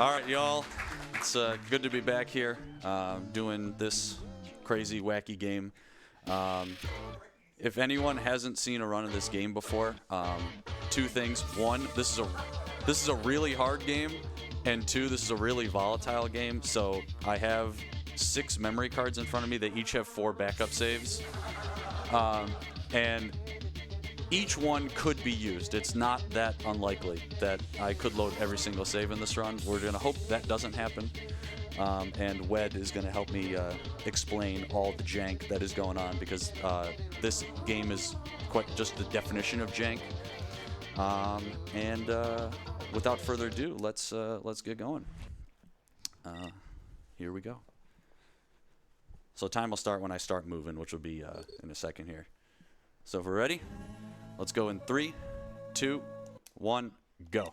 All right, y'all. It's good to be back here doing this crazy, wacky game. If anyone hasn't seen a run of this game before, two things. One, this is a really hard game, and two, this is a really volatile game. So I have 6 memory cards in front of me. They each have 4 backup saves, and each one could be used. It's not that unlikely that I could load every single save in this run. We're going to hope that doesn't happen. And Wed is going to help me explain all the jank that is going on, because this game is quite just the definition of jank. Without further ado, let's get going. Here we go. So time will start when I start moving, which will be in a second here. So if we're ready, let's go in 3, 2, 1, go.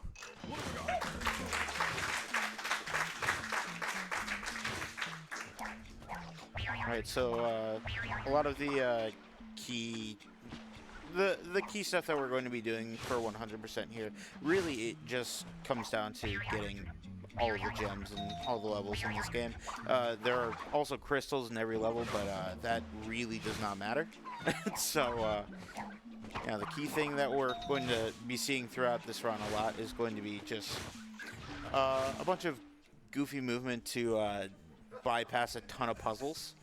Alright, so a lot of the key stuff that we're going to be doing for 100% here, really it just comes down to getting all of the gems and all the levels in this game. There are also crystals in every level, but that really does not matter. So yeah, the key thing that we're going to be seeing throughout this run a lot is going to be just a bunch of goofy movement to bypass a ton of puzzles.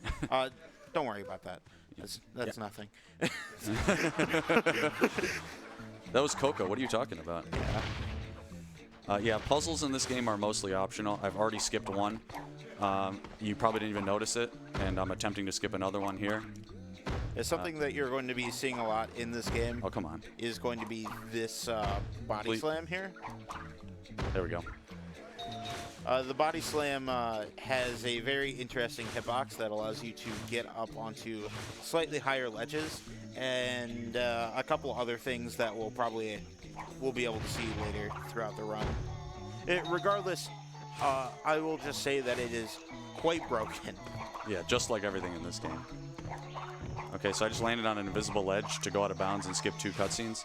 Don't worry about that. That's nothing. That was Coco. What are you talking about? Yeah, puzzles in this game are mostly optional. I've already skipped one. You probably didn't even notice it, and I'm attempting to skip another one here. It's something that you're going to be seeing a lot in this game. Oh, come on. Is going to be this body slam here. There we go. The body slam has a very interesting hitbox that allows you to get up onto slightly higher ledges, and a couple other things that we'll be able to see later throughout the run. Regardless, I will just say that it is quite broken. Yeah, just like everything in this game. Okay, so I just landed on an invisible ledge to go out of bounds and skip 2 cutscenes.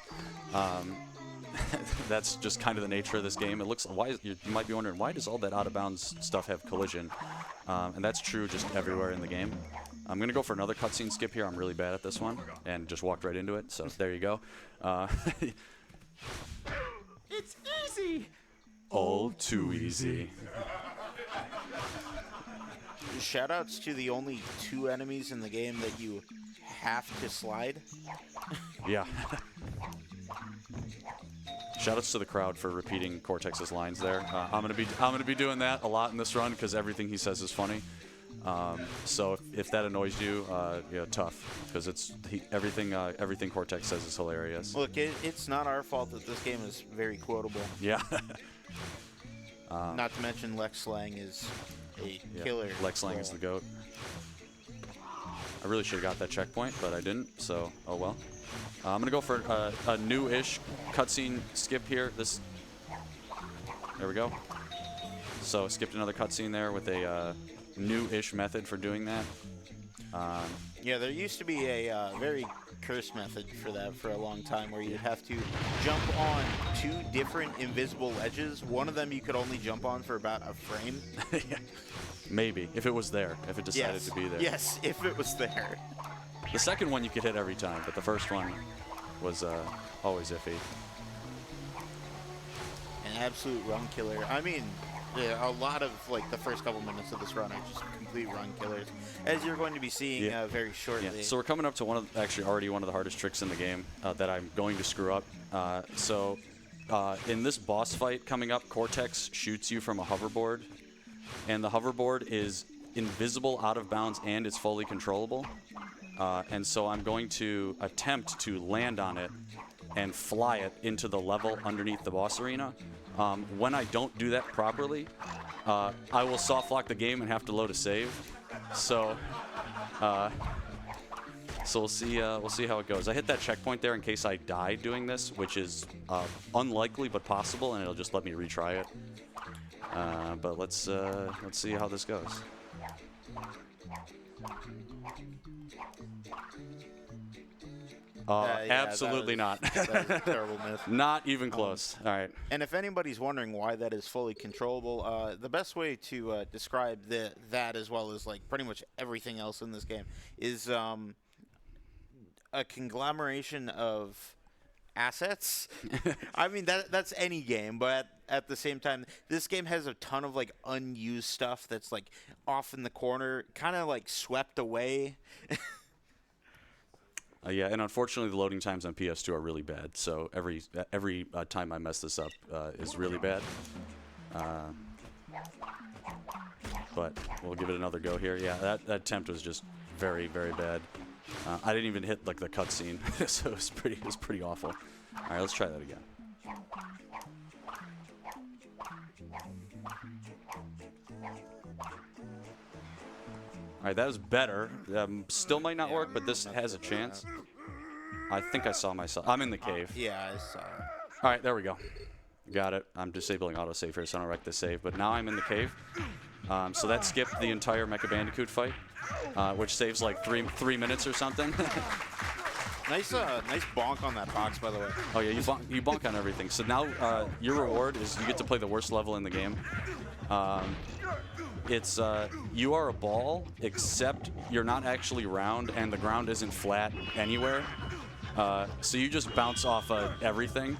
That's just kind of the nature of this game. It looks, you might be wondering, why does all that out-of-bounds stuff have collision? And that's true just everywhere in the game. I'm going to go for another cutscene skip here. I'm really bad at this one, and just walked right into it, so there you go. It's easy! All too easy. Shoutouts to the only 2 enemies in the game that you have to slide. Yeah. Shoutouts to the crowd for repeating Cortex's lines there. I'm gonna be doing that a lot in this run because everything he says is funny. So if that annoys you, yeah, tough, because everything Cortex says is hilarious. Look, it's not our fault that this game is very quotable. Yeah. Not to mention Lex Slang is a killer. Lex Slang is the GOAT. I really should have got that checkpoint, but I didn't, so oh well. I'm going to go for a new-ish cutscene skip here. There we go. So skipped another cutscene there with a new-ish method for doing that. Yeah, there used to be a very cursed method for that for a long time, where you'd have to jump on 2 different invisible ledges. One of them you could only jump on for about a frame. Yeah. Maybe, if it was there, if it decided to be there. Yes, if it was there. The second one you could hit every time, but the first one was always iffy. An absolute run killer. I mean, yeah, a lot of the first couple minutes of this run are just complete run killers, as you're going to be seeing very shortly. Yeah. So we're coming up to already one of the hardest tricks in the game that I'm going to screw up. In this boss fight coming up, Cortex shoots you from a hoverboard, and the hoverboard is invisible, out of bounds, and it's fully controllable. And so I'm going to attempt to land on it and fly it into the level underneath the boss arena. When I don't do that properly, I will soft lock the game and have to load a save. So we'll see how it goes. I hit that checkpoint there in case I die doing this, which is unlikely but possible, and it'll just let me retry it. But let's see how this goes. Yeah, Absolutely not. That was a terrible miss. Not even close. All right. And if anybody's wondering why that is fully controllable, the best way to describe that as well as like pretty much everything else in this game is a conglomeration of assets. I mean that's any game, but at the same time, this game has a ton of like unused stuff that's like off in the corner, kind of like swept away. Yeah, and unfortunately, the loading times on PS2 are really bad. So every time I mess this up is really bad. But we'll give it another go here. Yeah, that attempt was just very, very bad. I didn't even hit like the cutscene, so it was pretty awful. All right, let's try that again. All right, that was better. Still might not work, but this has a chance. I think I saw myself. I'm in the cave. Yeah, I saw it. All right, there we go. Got it. I'm disabling autosave here, so I don't wreck the save. But now I'm in the cave. So that skipped the entire Mecha Bandicoot fight, which saves like three minutes or something. Nice bonk on that box, by the way. Oh yeah, you bonk on everything. So now your reward is you get to play the worst level in the game. It's you are a ball, except you're not actually round, and the ground isn't flat anywhere. So you just bounce off everything,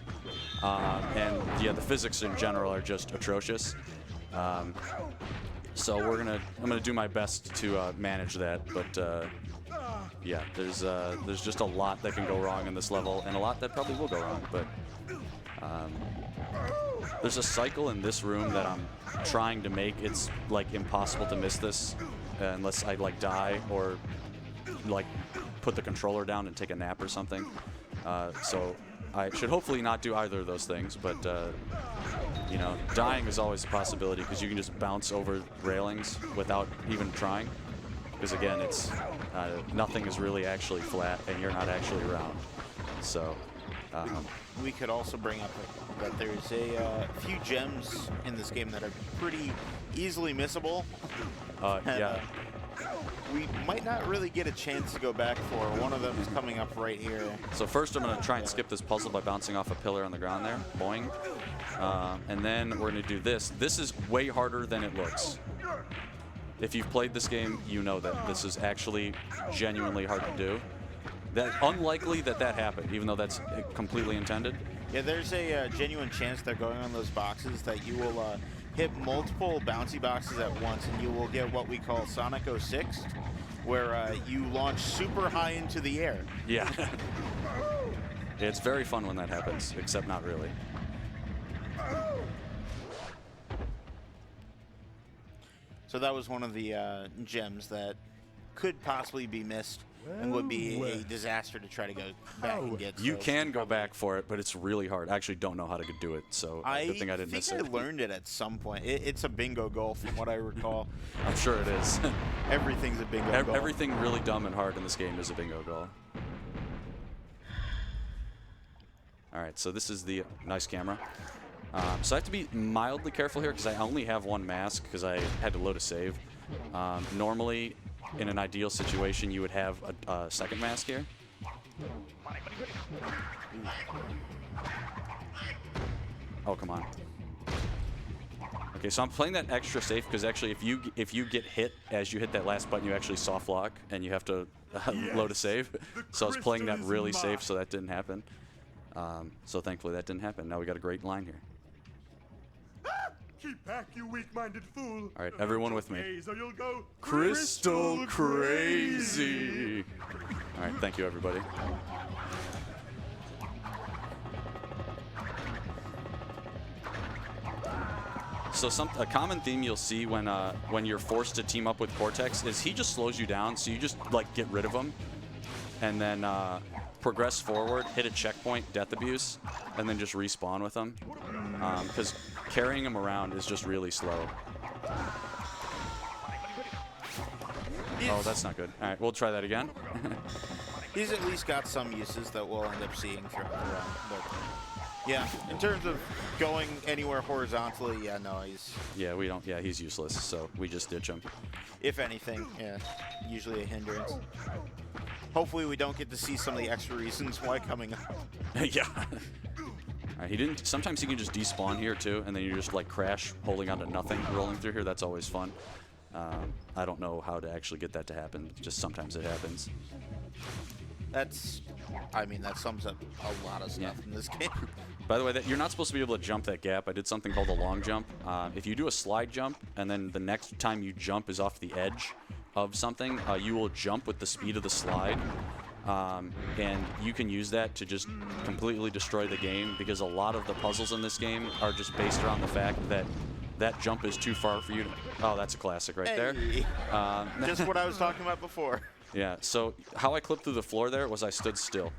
and yeah, the physics in general are just atrocious. So I'm gonna do my best to manage that, but yeah, there's just a lot that can go wrong in this level, and a lot that probably will go wrong. But there's a cycle in this room that I'm trying to make. It's like impossible to miss this unless I like die or like put the controller down and take a nap or something. So I should hopefully not do either of those things, but you know, dying is always a possibility because you can just bounce over railings without even trying. Because again, it's nothing is really actually flat, and you're not actually round. So we could also bring up that there's a few gems in this game that are pretty easily missable. Yeah. We might not really get a chance to go back for. One of them is coming up right here. So first I'm going to try and skip this puzzle by bouncing off a pillar on the ground there. Boing. And then we're going to do this. This is way harder than it looks. If you've played this game, you know that this is actually genuinely hard to do. That unlikely that happened, even though that's completely intended. Yeah, there's a genuine chance they're going on those boxes that you will hit multiple bouncy boxes at once, and you will get what we call Sonic 06, where you launch super high into the air. Yeah. It's very fun when that happens, except not really. So that was one of the gems that could possibly be missed and would be a disaster to try to go back and get. You can go back for it, but it's really hard. I actually don't know how to do it, so good thing I didn't miss it. I think I learned it at some point. It's a bingo goal from what I recall. I'm sure it is. Everything's a bingo goal. Everything really dumb and hard in this game is a bingo goal. All right, so this is the nice camera. So I have to be mildly careful here because I only have one mask because I had to load a save. Normally, in an ideal situation, you would have a second mask here. Oh, come on. Okay, so I'm playing that extra safe because actually if you get hit as you hit that last button, you actually soft lock and you have to load a save. So I was playing that really safe, so that didn't happen. So thankfully that didn't happen. Now we got a great line here. Keep back, you weak-minded fool. All right, everyone with me. So you'll go Crystal crazy. All right, thank you, everybody. So a common theme you'll see when you're forced to team up with Cortex is he just slows you down, so you just like get rid of him, and then progress forward, hit a checkpoint, death abuse, and then just respawn with him. Because carrying him around is just really slow. Oh, that's not good. All right, we'll try that again. He's at least got some uses that we'll end up seeing throughout the run. But yeah, in terms of going anywhere horizontally, yeah, no, he's... Yeah, we don't. Yeah, he's useless, so we just ditch him. If anything, yeah, usually a hindrance. hopefully we don't get to see some of the extra reasons why coming up. Yeah. Alright, he didn't. Sometimes he can just despawn here too, and then you just like crash, holding onto nothing, rolling through here. That's always fun. I don't know how to actually get that to happen. Just sometimes it happens. I mean, that sums up a lot of stuff in this game. By the way, you're not supposed to be able to jump that gap. I did something called a long jump. If you do a slide jump, and then the next time you jump is off the edge of something, you will jump with the speed of the slide. And you can use that to just completely destroy the game, because a lot of the puzzles in this game are just based around the fact that that jump is too far for you to... Oh, that's a classic right there. Just what I was talking about before. Yeah, so how I clipped through the floor there was I stood still.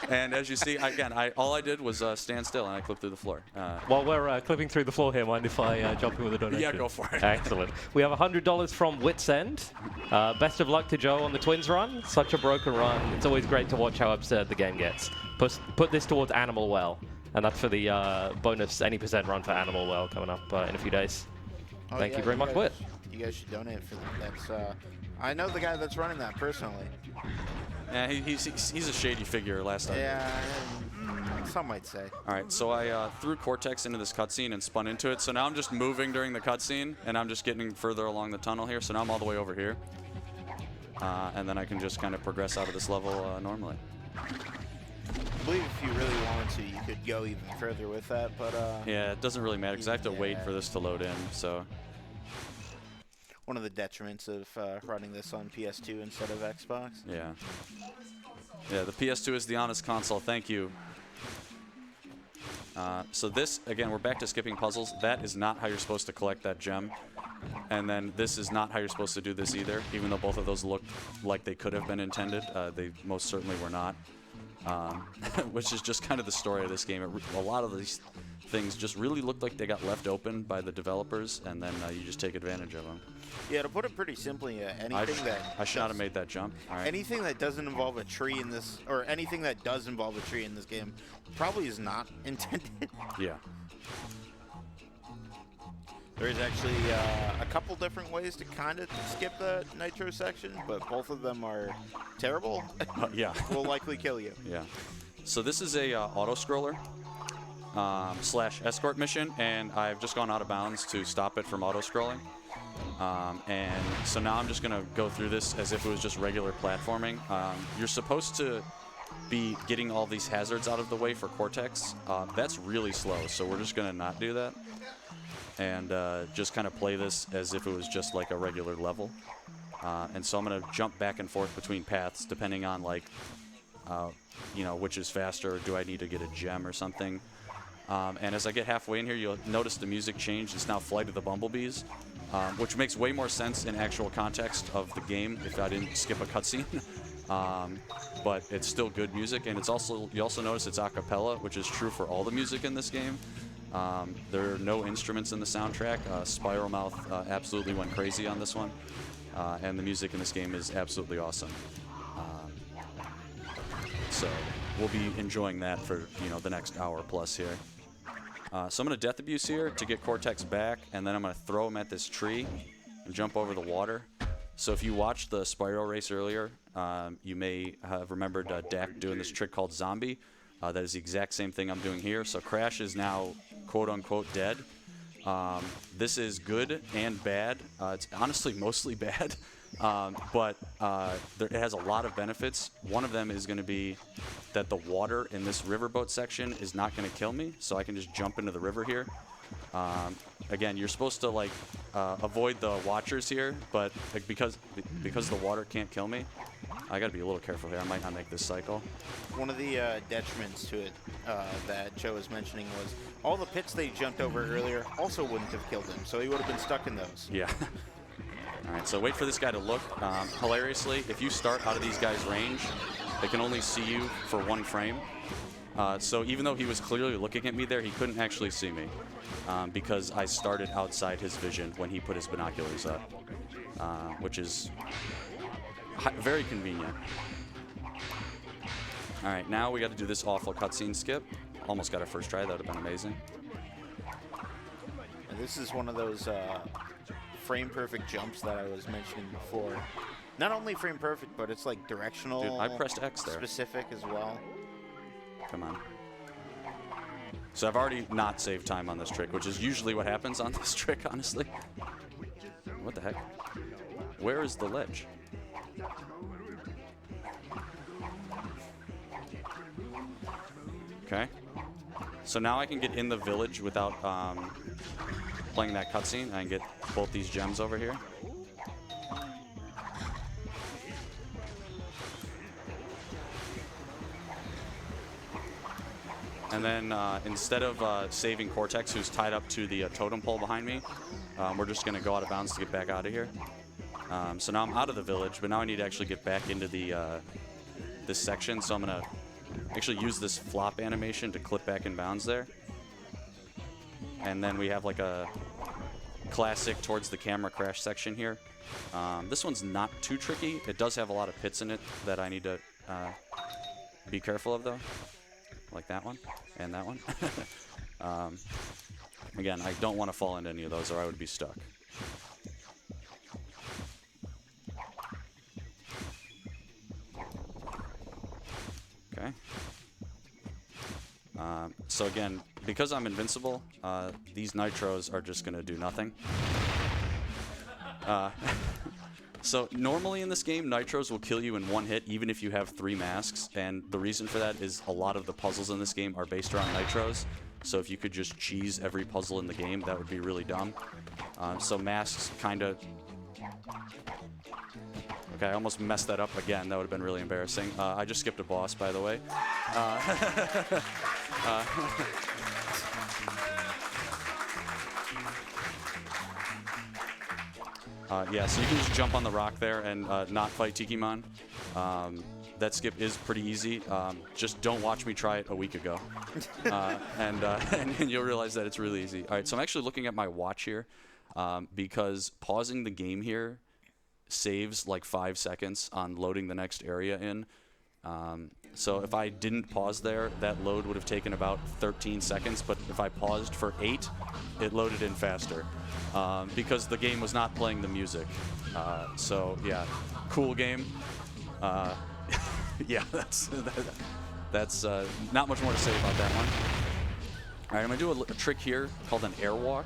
And as you see, again, all I did was stand still, and I clipped through the floor. While we're clipping through the floor here, mind if I jump in with a donation? Yeah, go for it. Excellent. We have $100 from Wits End. Best of luck to Joe on the Twins run. Such a broken run. It's always great to watch how absurd the game gets. Put this towards Animal Well, and that's for the bonus any % run for Animal Well coming up in a few days. Thank you very much, Wit. You guys should donate for that. That's I know the guy that's running that personally. Yeah, he's a shady figure last time. Yeah, some might say. All right, so I threw Cortex into this cutscene and spun into it. So now I'm just moving during the cutscene, and I'm just getting further along the tunnel here. So now I'm all the way over here. And then I can just kind of progress out of this level normally. I believe if you really wanted to, you could go even further with that, but... yeah, it doesn't really matter, because I have to wait for this to load in, so... One of the detriments of running this on PS2 instead of Xbox. Yeah. Yeah, the PS2 is the honest console. Thank you. So this, again, we're back to skipping puzzles. That is not how you're supposed to collect that gem. And then this is not how you're supposed to do this either, even though both of those look like they could have been intended. They most certainly were not. Which is just kind of the story of this game. A lot of these things just really looked like they got left open by the developers, and then you just take advantage of them. Yeah, to put it pretty simply, anything I should not have made that jump. All right. Anything that doesn't involve a tree in this, or anything that does involve a tree in this game, probably is not intended. Yeah. There is actually a couple different ways to kind of skip the nitro section, but both of them are terrible. Yeah. Will likely kill you. Yeah. So this is a Autoscroller / escort mission, and I've just gone out of bounds to stop it from auto-scrolling. And so now I'm just going to go through this as if it was just regular platforming. You're supposed to be getting all these hazards out of the way for Cortex. That's really slow, so we're just going to not do that. And just kind of play this as if it was just like a regular level. And so I'm going to jump back and forth between paths depending on, like, you know, which is faster, or do I need to get a gem or something. And as I get halfway in here, you'll notice the music changed. It's now Flight of the Bumblebees, which makes way more sense in actual context of the game if I didn't skip a cutscene. But it's still good music, and it's also, you also notice it's a cappella, which is true for all the music in this game. There are no instruments in the soundtrack. Spiral Mouth absolutely went crazy on this one, and the music in this game is absolutely awesome. So we'll be enjoying that for, you know, the next hour plus here. So I'm going to Death Abuse here to get Cortex back, and then I'm going to throw him at this tree and jump over the water. So if you watched the Spiral race earlier, you may have remembered Dak doing this trick called Zombie. That is the exact same thing I'm doing here. So Crash is now quote-unquote dead. This is good and bad. It's honestly mostly bad, but it has a lot of benefits. One of them is going to be that the water in this riverboat section is not going to kill me, so I can just jump into the river here. Again, you're supposed to like avoid the watchers here, but like, because the water can't kill me, I got to be a little careful here. I might not make this cycle. One of the detriments to it that Joe was mentioning was all the pits they jumped over earlier also wouldn't have killed him, so he would have been stuck in those. Yeah. All right, so wait for this guy to look. Hilariously, if you start out of these guys' range, they can only see you for 1 frame. So even though he was clearly looking at me there, he couldn't actually see me because I started outside his vision when he put his binoculars up, which is very convenient. All right, now we got to do this awful cutscene skip. Almost got our first try. That would have been amazing. And this is one of those frame perfect jumps that I was mentioning before. Not only frame perfect, but it's like directional. Dude, I pressed X there. Specific as well. Come on. So I've already not saved time on this trick, which is usually what happens on this trick, honestly. What the heck? Where is the ledge? Okay. So now I can get in the village without playing that cutscene. I can get both these gems over here. And then instead of saving Cortex, who's tied up to the totem pole behind me, we're just going to go out of bounds to get back out of here. So now I'm out of the village, but now I need to actually get back into the this section. So I'm going to actually use this flop animation to clip back in bounds there. And then we have like a classic towards the camera crash section here. This one's not too tricky. It does have a lot of pits in it that I need to be careful of, though. Like that one and that one. Again, I don't want to fall into any of those or I would be stuck. Okay. So again, because I'm invincible, these nitros are just going to do nothing. So normally in this game, nitros will kill you in one hit, even if you have 3 masks. And the reason for that is a lot of the puzzles in this game are based around nitros. So if you could just cheese every puzzle in the game, that would be really dumb. So masks kind of... Okay, I almost messed that up again. That would have been really embarrassing. I just skipped a boss, by the way. Yeah, so you can just jump on the rock there and not fight Tikimon. That skip is pretty easy. Just don't watch me try it a week ago. And you'll realize that it's really easy. All right, so I'm actually looking at my watch here because pausing the game here saves like 5 seconds on loading the next area in. So if I didn't pause there, that load would have taken about 13 seconds, but if I paused for 8, it loaded in faster because the game was not playing the music. So yeah, cool game. Yeah, that's not much more to say about that one. All right, I'm gonna do a trick here called an airwalk.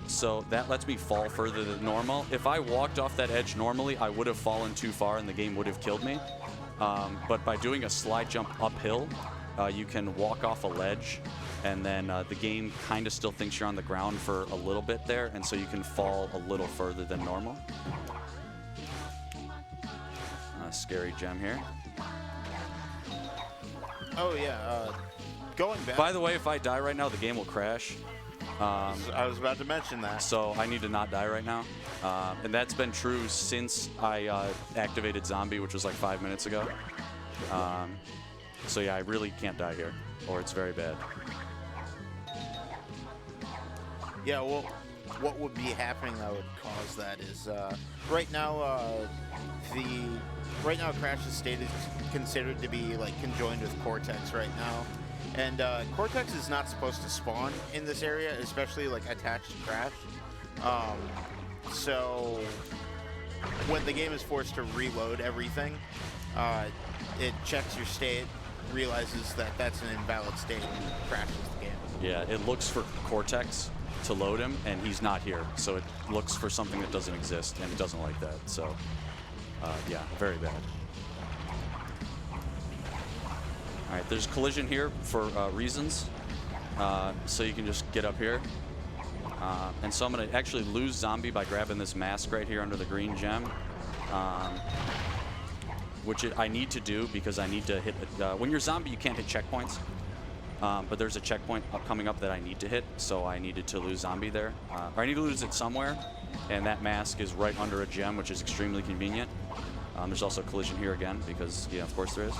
So that lets me fall further than normal. If I walked off that edge normally, I would have fallen too far and the game would have killed me. But by doing a slide jump uphill, you can walk off a ledge, and then the game kind of still thinks you're on the ground for a little bit there, and so you can fall a little further than normal. Scary gem here. Oh yeah, going back. By the way, if I die right now, the game will crash. I was about to mention that. So I need to not die right now. And that's been true since I activated Zombie, which was like 5 minutes ago. So yeah, I really can't die here, or it's very bad. Yeah, well, what would be happening that would cause that is right now Crash is considered to be like conjoined with Cortex right now. And Cortex is not supposed to spawn in this area, especially like attached to Crash. So when the game is forced to reload everything, it checks your state, realizes that that's an invalid state, and crashes the game. Yeah, it looks for Cortex to load him, and he's not here. So it looks for something that doesn't exist, and it doesn't like that. So yeah, very bad. All right, there's collision here for reasons, so you can just get up here. And so I'm going to actually lose Zombie by grabbing this mask right here under the green gem, which I need to do because I need to hit... when you're Zombie, you can't hit checkpoints, but there's a checkpoint coming up that I need to hit, so I needed to lose Zombie there. Or I need to lose it somewhere, and that mask is right under a gem, which is extremely convenient. There's also collision here again because, yeah, of course there is.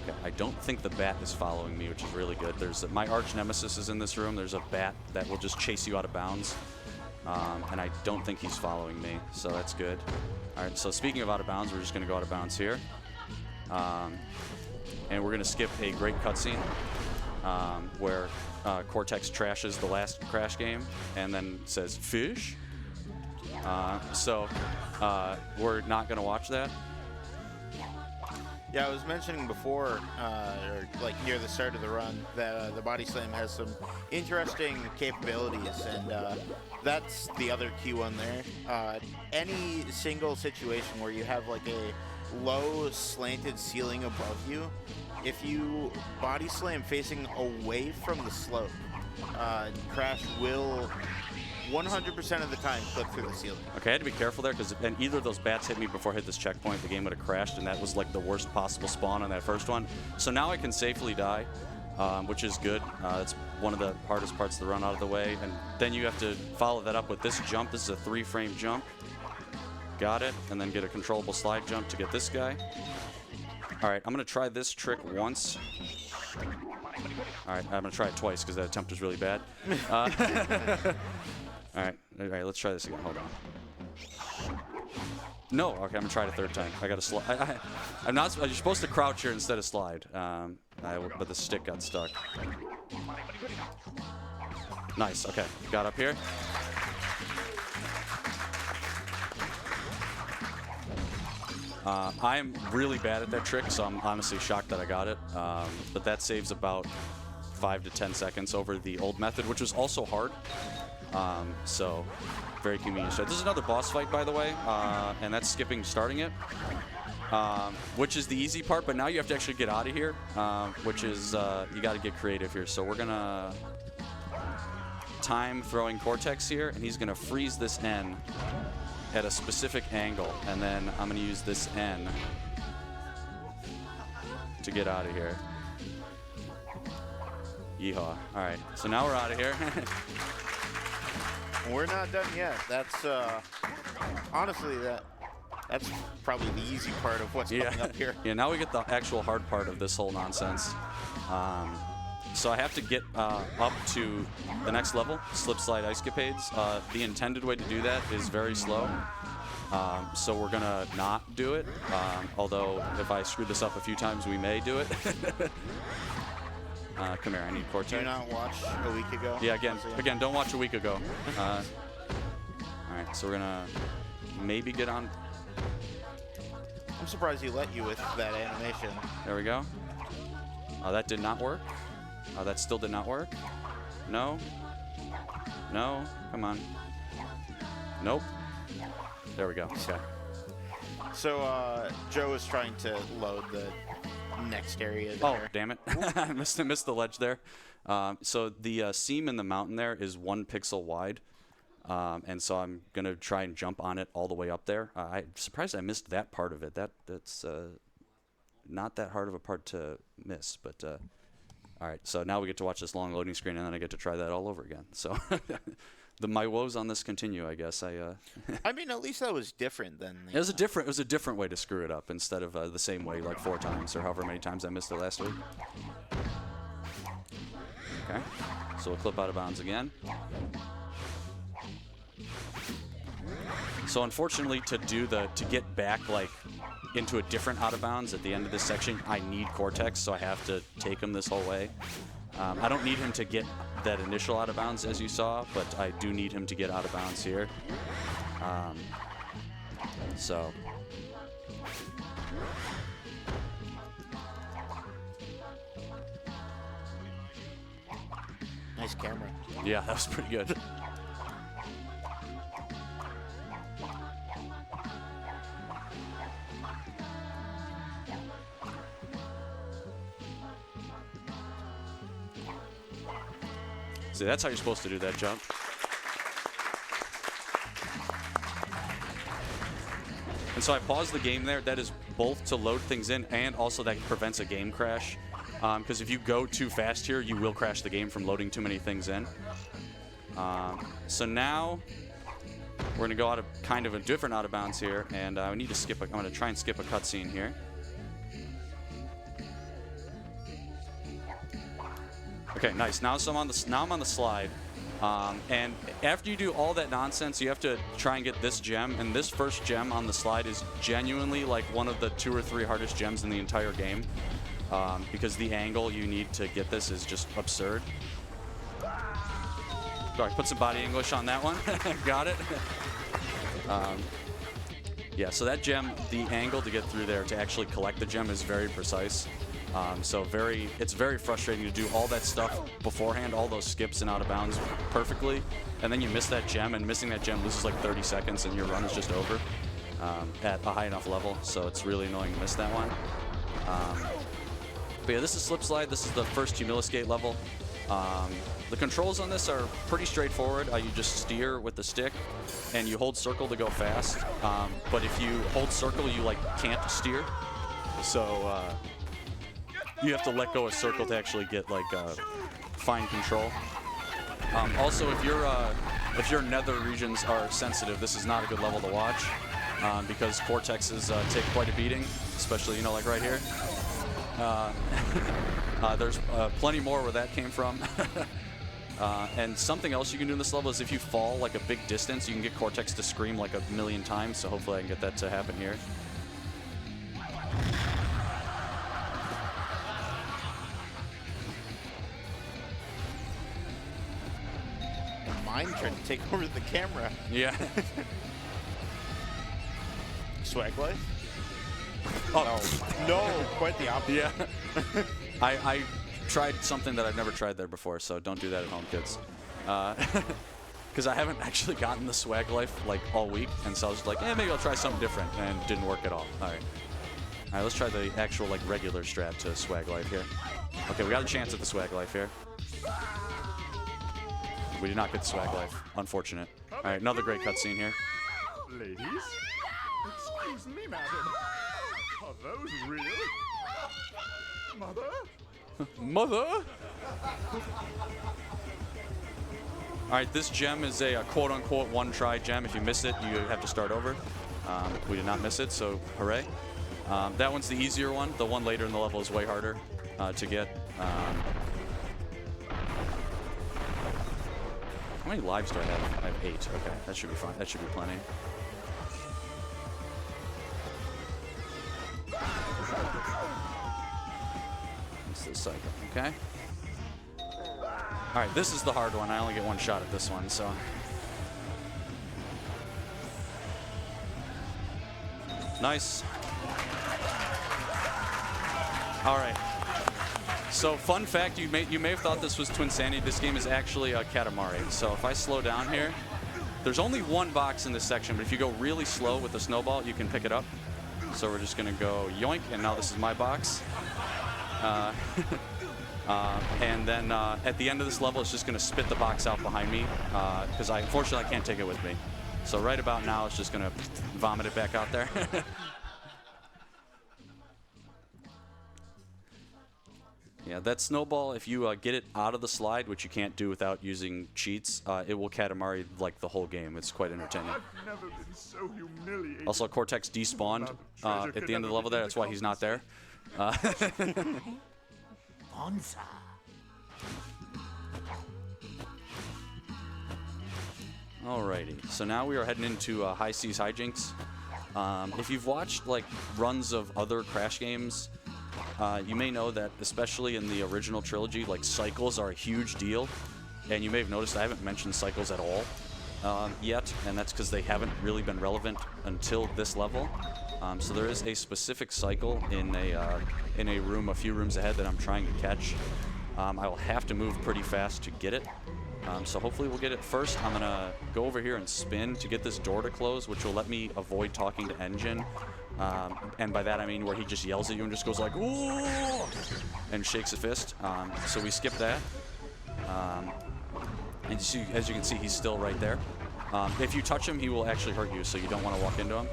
Okay, I don't think the bat is following me, which is really good. There's my arch nemesis is in this room. There's a bat that will just chase you out of bounds, and I don't think he's following me, so that's good. All right, so speaking of out of bounds, we're just going to go out of bounds here, and we're going to skip a great cutscene where Cortex trashes the last Crash game and then says fish. So we're not going to watch that. Yeah, I was mentioning before, or like near the start of the run, that the body slam has some interesting capabilities, and that's the other key one there. Any single situation where you have like a low slanted ceiling above you, if you body slam facing away from the slope, Crash will 100% of the time clip through the ceiling. Okay, I had to be careful there because if either of those bats hit me before I hit this checkpoint, the game would have crashed, and that was like the worst possible spawn on that first one. So now I can safely die, which is good. It's one of the hardest parts of the run out of the way. And then you have to follow that up with this jump. This is a 3-frame jump. Got it. And then get a controllable slide jump to get this guy. All right, I'm going to try this trick once. All right, I'm going to try it twice because that attempt was really bad. All right, let's try this again. Hold on. No, okay, I'm gonna try it a third time. I gotta slide. I'm not. You're supposed to crouch here instead of slide. But the stick got stuck. Nice. Okay, got up here. I am really bad at that trick, so I'm honestly shocked that I got it. But that saves about 5 to 10 seconds over the old method, which was also hard. So very convenient. So this is another boss fight, by the way, and that's skipping starting it, which is the easy part. But now you have to actually get out of here, which is you got to get creative here. So we're gonna time throwing Cortex here, and he's gonna freeze this N at a specific angle, and then I'm gonna use this N to get out of here. Yeehaw! All right, so now we're out of here. We're not done yet. That's honestly that's probably the easy part of what's coming up here. Yeah, now we get the actual hard part of this whole nonsense. So I have to get up to the next level, slip slide ice capades. The intended way to do that is very slow. So we're gonna not do it. Although if I screw this up a few times, we may do it. Come here, I need Cortex. Do you not watch a week ago? Yeah, again, don't watch a week ago. All right, so we're gonna maybe get on. I'm surprised he let you with that animation. There we go. That did not work. That still did not work. No. No, come on. Nope. There we go, okay. So Joe is trying to load the next area there. Oh, damn it. I missed the ledge there. So the seam in the mountain there is 1 pixel wide. And so I'm going to try and jump on it all the way up there. I'm surprised I missed that part of it. That's not that hard of a part to miss. But all right, so now we get to watch this long loading screen, and then I get to try that all over again. So my woes on this continue, I guess. I mean, at least that was different than. It was a different way to screw it up instead of the same way, like 4 times or however many times I missed it last week. Okay, so we'll clip out of bounds again. So unfortunately, to get back like into a different out of bounds at the end of this section, I need Cortex, so I have to take him this whole way. I don't need him to get that initial out of bounds, as you saw, but I do need him to get out of bounds here. So. Nice camera. Yeah, that was pretty good. See, that's how you're supposed to do that jump. And so I paused the game there. That is both to load things in and also that prevents a game crash. Because if you go too fast here, you will crash the game from loading too many things in. So now we're going to go out of kind of a different out of bounds here, and we need to skip. I'm going to try and skip a cutscene here. Okay, nice. Now I'm on the slide, and after you do all that nonsense, you have to try and get this gem. And this first gem on the slide is genuinely like one of the 2 or 3 hardest gems in the entire game, because the angle you need to get this is just absurd. Sorry, put some body English on that one. Got it. Yeah, so that gem, the angle to get through there to actually collect the gem is very precise. So it's very frustrating to do all that stuff beforehand, all those skips and out of bounds perfectly, and then you miss that gem, and missing that gem loses like 30 seconds and your run is just over at a high enough level, so it's really annoying to miss that one. But yeah, this is Slip Slide. This is the first Humiliskate level. The controls on this are pretty straightforward. You just steer with the stick, and you hold circle to go fast. But if you hold circle, you like can't steer. So you have to let go of circle to actually get like fine control. Also, if your nether regions are sensitive, this is not a good level to watch because Cortexes take quite a beating, especially like right here. There's plenty more where that came from. And something else you can do in this level is if you fall like a big distance, you can get Cortex to scream like 1,000,000 times, so hopefully I can get that to happen here. Mine trying to take over the camera. Yeah. Swag life? Oh. No, quite the opposite. Yeah. I tried something that I've never tried there before, so don't do that at home, kids. Because I haven't actually gotten the swag life like all week, and so I was just like, maybe I'll try something different, and it didn't work at all. All right, let's try the actual like regular strat to swag life here. Okay, we got a chance at the swag life here. We did not get the swag life. Unfortunate. All right, another great cutscene here. Ladies? Excuse me, madam. Are those real? Mother? Mother? All right, this gem is a quote-unquote one-try gem. If you miss it, you have to start over. We did not miss it, so hooray. That one's the easier one. The one later in the level is way harder to get. How many lives do I have? I have 8. Okay, that should be fine. That should be plenty. It's this cycle, okay? All right, this is the hard one. I only get one shot at this one, so. Nice. All right. So, fun fact, you may have thought this was Twinsanity. This game is actually a Katamari. So, if I slow down here, there's only one box in this section, but if you go really slow with the snowball, you can pick it up. So, we're just going to go yoink, and now this is my box. And then at the end of this level, it's just going to spit the box out behind me because unfortunately I can't take it with me. So right about now, it's just going to vomit it back out there. Yeah, that snowball, if you get it out of the slide, which you can't do without using cheats, it will Katamari like the whole game. It's quite entertaining. I've never been so humiliated. Also, Cortex despawned at the end of the level there. That's why he's not there. Alrighty, so now we are heading into High Seas Hijinks. If you've watched like runs of other Crash games, you may know that especially in the original trilogy, like cycles are a huge deal. And you may have noticed I haven't mentioned cycles at all yet, and that's because they haven't really been relevant until this level. So there is a specific cycle in a room a few rooms ahead that I'm trying to catch. I will have to move pretty fast to get it. So hopefully we'll get it first. I'm going to go over here and spin to get this door to close, which will let me avoid talking to Engine. And by that I mean where he just yells at you and just goes like, "Ooh!" and shakes a fist. So we skip that. And as you can see, he's still right there. If you touch him, he will actually hurt you, so you don't want to walk into him.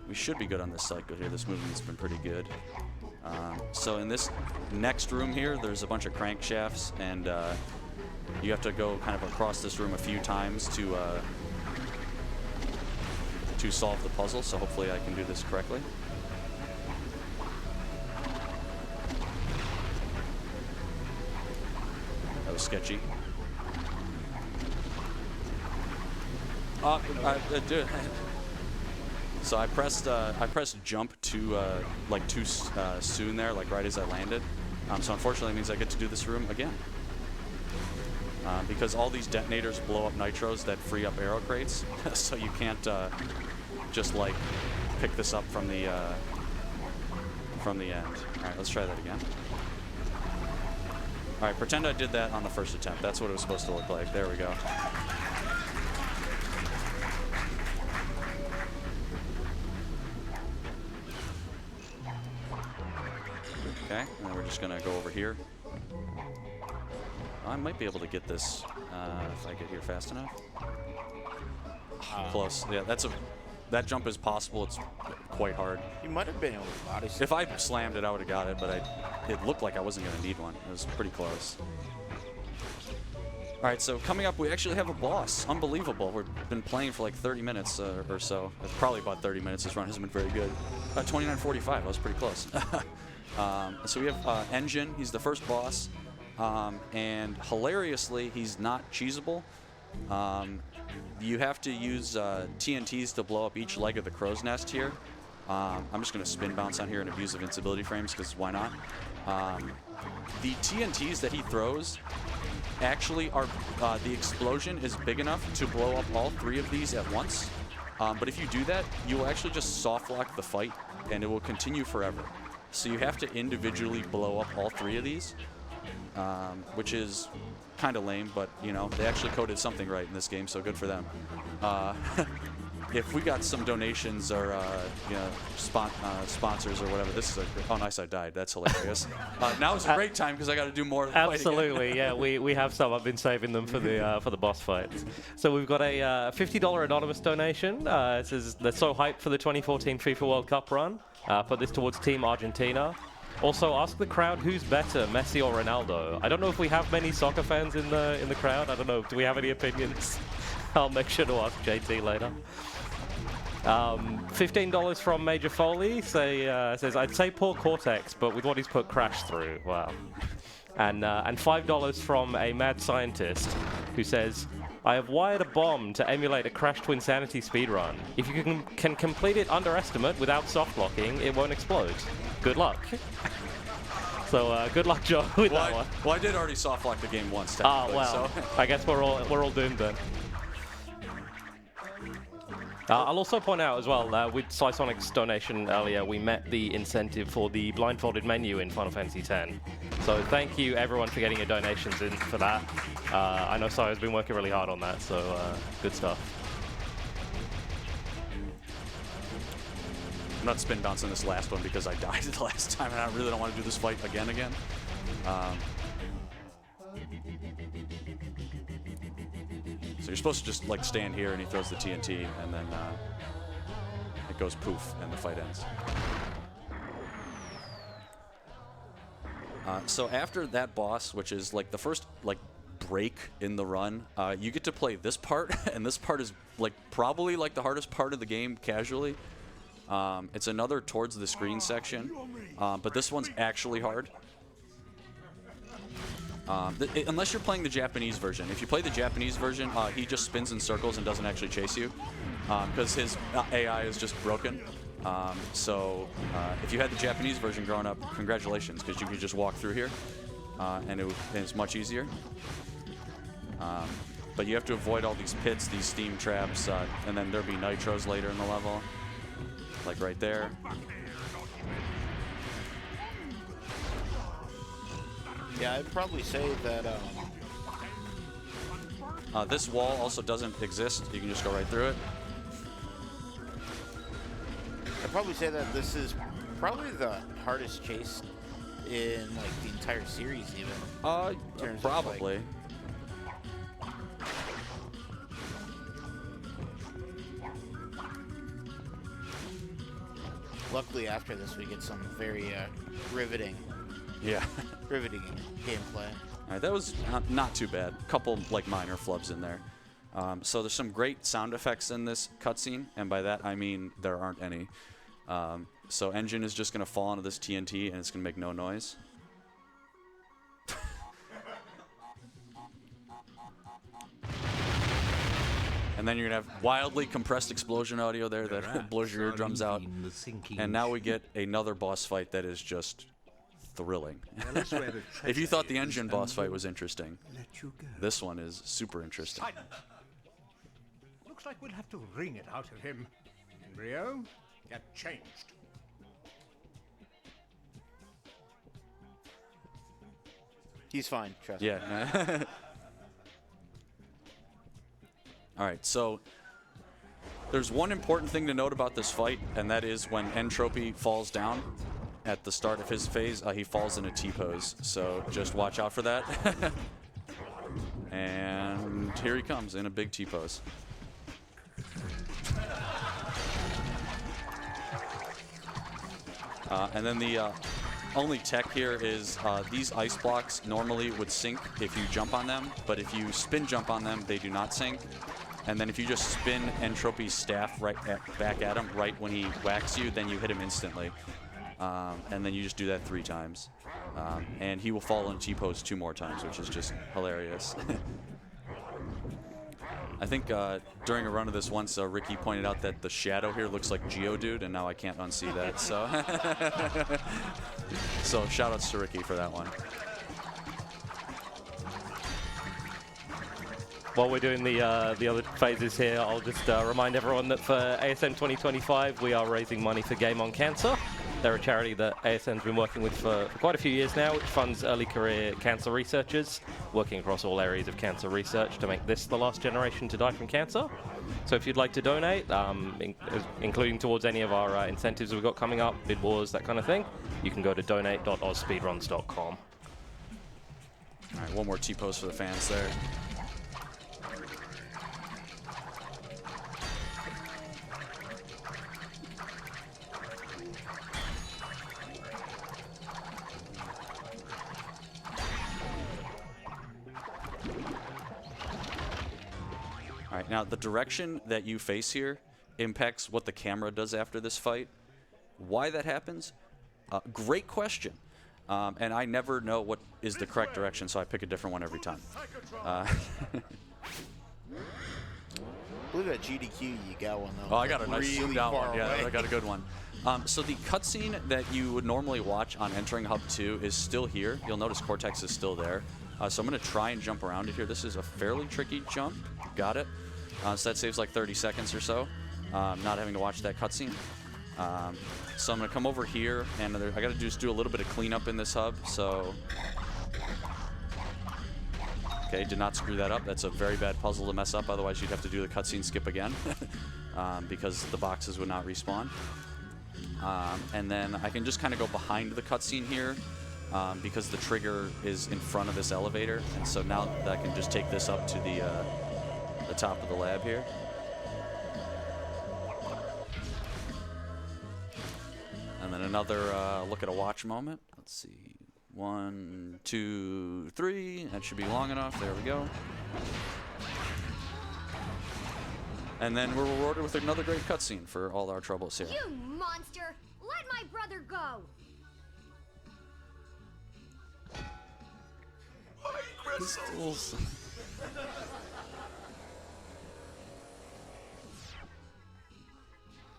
We should be good on this cycle here. This movement's been pretty good. So in this next room here, there's a bunch of crankshafts, and you have to go kind of across this room a few times to solve the puzzle. So hopefully I can do this correctly. That was sketchy. Dude. So I pressed jump too soon there, like right as I landed. So unfortunately it means I get to do this room again. because all these detonators blow up nitros that free up arrow crates, so you can't just like pick this up from the end. All right, let's try that again. All right, pretend I did that on the first attempt. That's what it was supposed to look like. There we go. Okay, and then we're just gonna go over here. I might be able to get this if I get here fast enough. Close. Yeah, that jump is possible. It's quite hard. You might have been able to body slam. If I slammed it, I would have got it, but it looked like I wasn't going to need one. It was pretty close. All right, so coming up, we actually have a boss. Unbelievable. We've been playing for like 30 minutes or so. Probably about 30 minutes. This run hasn't been very good. 29:45. That was pretty close. So we have Engine. He's the first boss. And hilariously, he's not cheesable. You have to use TNTs to blow up each leg of the crow's nest here. I'm just going to spin bounce on here and abuse invincibility frames, because why not? The TNTs that he throws actually are, the explosion is big enough to blow up all 3 of these at once. But if you do that, you will actually just soft lock the fight, and it will continue forever. So you have to individually blow up all 3 of these, which is kind of lame, but you know, they actually coded something right in this game, so good for them. If we got some donations or you know, sponsors or whatever, this is oh nice, I died. That's hilarious. Now is a great time because I got to do more. Absolutely, yeah. We have some. I've been saving them for the boss fights. So we've got a $50 anonymous donation. It says they're so hyped for the 2014 FIFA World Cup run. Put this towards Team Argentina. Also, ask the crowd who's better, Messi or Ronaldo. I don't know if we have many soccer fans in the crowd. I don't know. Do we have any opinions? I'll make sure to ask JT later. $15 from Major Foley says, I'd say poor Cortex, but with what he's put Crash through, wow. And $5 from a mad scientist who says, I have wired a bomb to emulate a Crash Twinsanity speedrun. If you can complete it under estimate without soft locking, it won't explode. Good luck. So good luck, Joe, with that one. Well, I did already soft lock the game once. Well, so. I guess we're all doomed then. I'll also point out as well, with Psysonic's donation earlier, we met the incentive for the blindfolded menu in Final Fantasy X. So thank you everyone for getting your donations in for that. I know Sai has been working really hard on that, so good stuff. I'm not spin bouncing this last one because I died the last time, and I really don't want to do this fight again. So you're supposed to just like stand here and he throws the TNT and then it goes poof and the fight ends. So after that boss, which is like the first like break in the run, you get to play this part, and this part is like probably like the hardest part of the game casually. It's another towards the screen section, but this one's actually hard. Unless you're playing the Japanese version. If you play the Japanese version, he just spins in circles and doesn't actually chase you, because his AI is just broken. So if you had the Japanese version growing up, congratulations, because you could just walk through here, and it's much easier. But you have to avoid all these pits, these steam traps, and then there'll be nitros later in the level, like right there. Yeah, I'd probably say that this wall also doesn't exist. You can just go right through it. I'd probably say that this is probably the hardest chase in like the entire series, even. Probably. Luckily, after this, we get some very riveting. Yeah. Riveting gameplay. All right, that was not too bad. A couple like minor flubs in there. So there's some great sound effects in this cutscene, and by that I mean there aren't any. So Engine is just going to fall into this TNT, and it's going to make no noise. And then you're going to have wildly compressed explosion audio there that blows your eardrums out. And now we get another boss fight that is just thrilling. Tell us where the If you treasure thought the is, engine boss and fight we'll was interesting, let you go. this one is super interesting. Looks like we'll have to wring it out of him. Rio, get changed. He's fine, trust me. Yeah. All right, so there's one important thing to note about this fight, and that is when Entropy falls down at the start of his phase, he falls in a T-pose. So just watch out for that. And here he comes in a big T-pose. And then the only tech here is these ice blocks normally would sink if you jump on them, but if you spin jump on them, they do not sink. And then if you just spin Entropy's staff back at him right when he whacks you, then you hit him instantly. And then you just do that 3 times. And he will fall in T-pose 2 more times, which is just hilarious. I think during a run of this once, Ricky pointed out that the shadow here looks like Geodude, and now I can't unsee that. So, so shout outs to Ricky for that one. While we're doing the other phases here, I'll just remind everyone that for ASM 2025, we are raising money for Game on Cancer. They're a charity that ASM's been working with for quite a few years now, which funds early career cancer researchers working across all areas of cancer research to make this the last generation to die from cancer. So if you'd like to donate, including towards any of our incentives we've got coming up, bid wars, that kind of thing, you can go to donate.ausspeedruns.com. All right, one more T-pose for the fans there. All right, now the direction that you face here impacts what the camera does after this fight. Why that happens? Great question. And I never know what is the correct direction, so I pick a different one every time. I believe at GDQ you got one though. Oh, I got a nice really zoomed out far one. Yeah, away. I got a good one. So the cutscene that you would normally watch on entering Hub 2 is still here. You'll notice Cortex is still there. So I'm going to try and jump around it here. This is a fairly tricky jump. Got it. So that saves like 30 seconds or so, not having to watch that cutscene. So I'm going to come over here, and I got to just do a little bit of cleanup in this hub. So, okay, did not screw that up. That's a very bad puzzle to mess up. Otherwise, you'd have to do the cutscene skip again because the boxes would not respawn. And then I can just kind of go behind the cutscene here because the trigger is in front of this elevator. And so now I can just take this up to the top of the lab here. And then another look at a watch moment. Let's see. 1, 2, 3. That should be long enough. There we go. And then we're rewarded with another great cutscene for all our troubles here. You monster! Let my brother go! Pistols.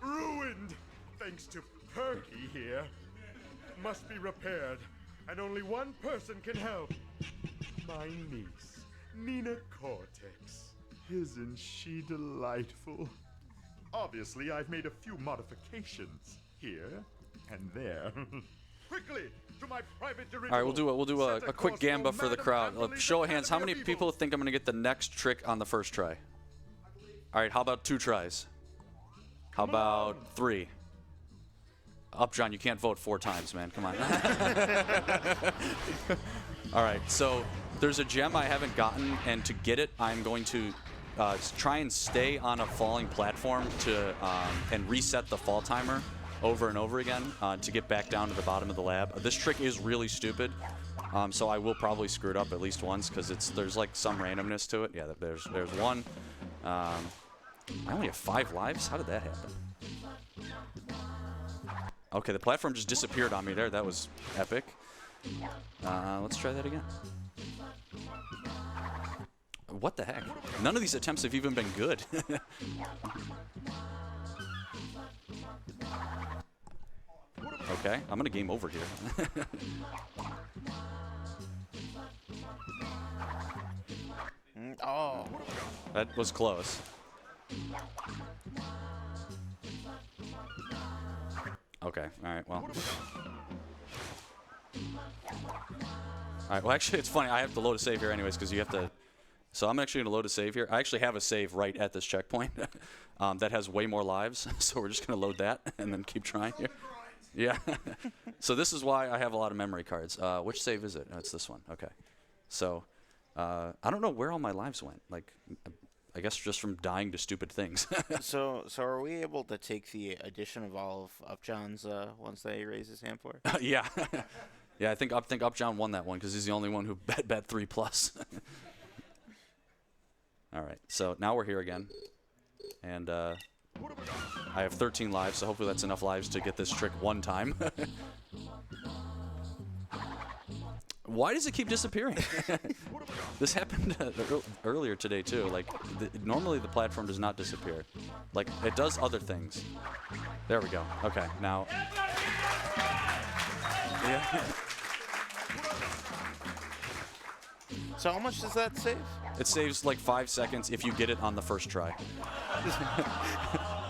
Ruined, thanks to Perky here. Must be repaired, and only one person can help. My niece, Nina Cortex. Isn't she delightful? Obviously, I've made a few modifications here and there. Quickly, to my private dirigible. All right, we'll do a quick gamba for the crowd. Show of hands, how many people think I'm going to get the next trick on the first try? All right, how about 2 tries? How about 3? Upjohn, you can't vote 4 times, man. Come on. All right, so there's a gem I haven't gotten, and to get it, I'm going to try and stay on a falling platform to and reset the fall timer over and over again to get back down to the bottom of the lab. This trick is really stupid, so I will probably screw it up at least once because there's like some randomness to it. Yeah, there's one. I only have 5 lives. How did that happen? Okay, the platform just disappeared on me there. That was epic. Let's try that again. What the heck? None of these attempts have even been good. Okay, I'm gonna game over here. Oh. That was close. Okay, alright, well. Alright, well actually it's funny, I have to load a save here anyways because you have to... So I'm actually going to load a save here. I actually have a save right at this checkpoint that has way more lives, so we're just going to load that and then keep trying here. Yeah. So this is why I have a lot of memory cards. Which save is it? Oh, it's this one. Okay. So I don't know where all my lives went. Like, I guess just from dying to stupid things. So are we able to take the addition of all of Upjohn's once they raise his hand for it? Yeah. Yeah, I think Upjohn won that one because he's the only one who bet 3+. All right, so now we're here again, and I have 13 lives, so hopefully that's enough lives to get this trick one time. Why does it keep disappearing? This happened earlier today too. Like, normally the platform does not disappear. Like, it does other things. There we go. Okay, now. Yeah. So how much does that save? It saves like 5 seconds if you get it on the first try.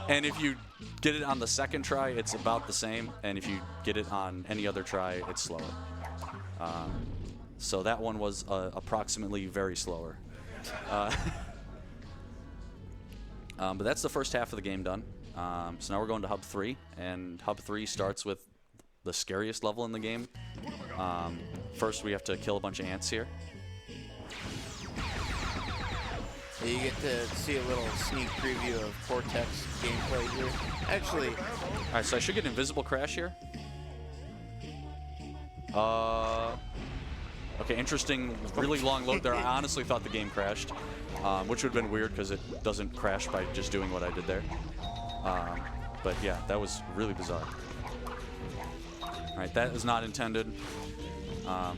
And if you get it on the second try, it's about the same. And if you get it on any other try, it's slower. So that one was approximately very slower. But that's the first half of the game done. So now we're going to Hub 3. And Hub 3 starts with the scariest level in the game. First, we have to kill a bunch of ants here. You get to see a little sneak preview of Cortex gameplay here. Actually, Alright, so I should get Invisible Crash here. Okay, interesting, really long load there. I honestly thought the game crashed, which would have been weird because it doesn't crash by just doing what I did there. But yeah, that was really bizarre. Alright, that is not intended.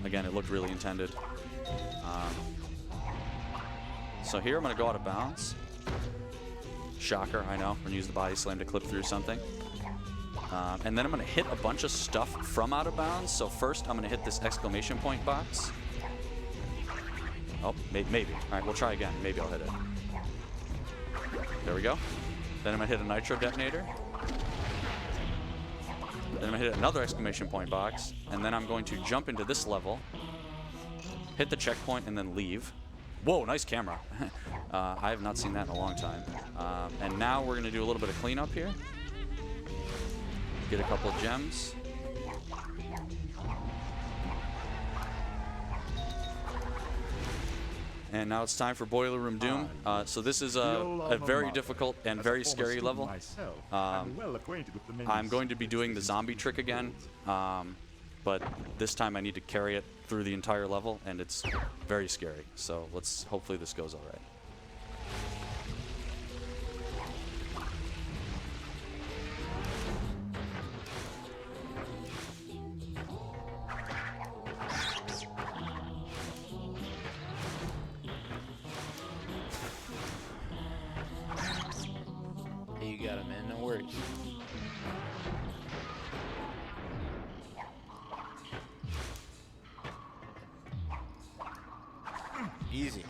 Again, it looked really intended. So here I'm going to go out of bounds. Shocker, I know. I'm going to use the body slam to clip through something. And then I'm going to hit a bunch of stuff from out of bounds. So first I'm going to hit this exclamation point box. Oh, maybe. All right, we'll try again. Maybe I'll hit it. There we go. Then I'm going to hit a nitro detonator. Then I'm going to hit another exclamation point box. And then I'm going to jump into this level, hit the checkpoint, and then leave. Whoa, nice camera. I have not seen that in a long time. And now we're going to do a little bit of cleanup here. Get a couple of gems. And now it's time for Boiler Room Doom. So this is a very difficult and very scary level. I'm going to be doing the zombie trick again. But this time I need to carry it through the entire level, and it's very scary. So hopefully this goes all right. you got him, man. No worries. Easy.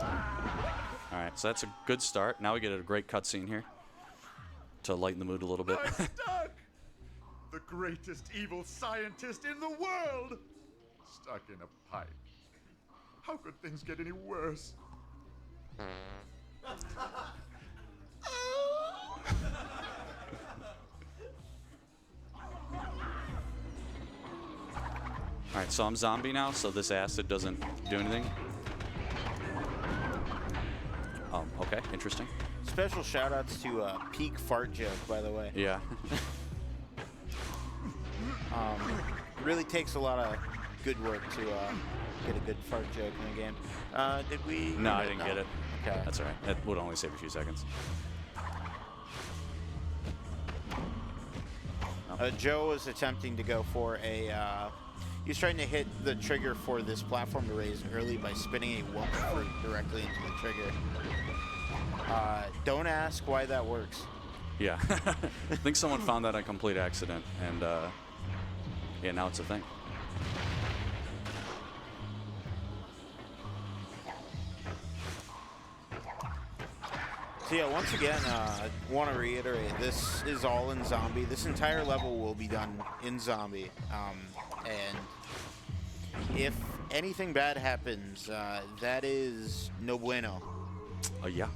All right, so that's a good start. Now we get a great cutscene here to lighten the mood a little bit. I'm stuck! The greatest evil scientist in the world! Stuck in a pipe. How could things get any worse? All right, so I'm zombie now, so this acid doesn't do anything. Oh, okay, interesting. Special shout-outs to Peak Fart Joke, by the way. Yeah. Really takes a lot of good work to get a good fart joke in the game. Did we? No, I didn't get it. Okay. That's all right. That would only save a few seconds. Joe was attempting to go for a... he was trying to hit the trigger for this platform to raise early by spinning a whoop fruit directly into the trigger. Don't ask why that works. Yeah. I think someone found that on complete accident, and Yeah, now it's a thing. So yeah, once again, I want to reiterate, this is all in Zombie. This entire level will be done in Zombie. And if anything bad happens, that is no bueno. Yeah.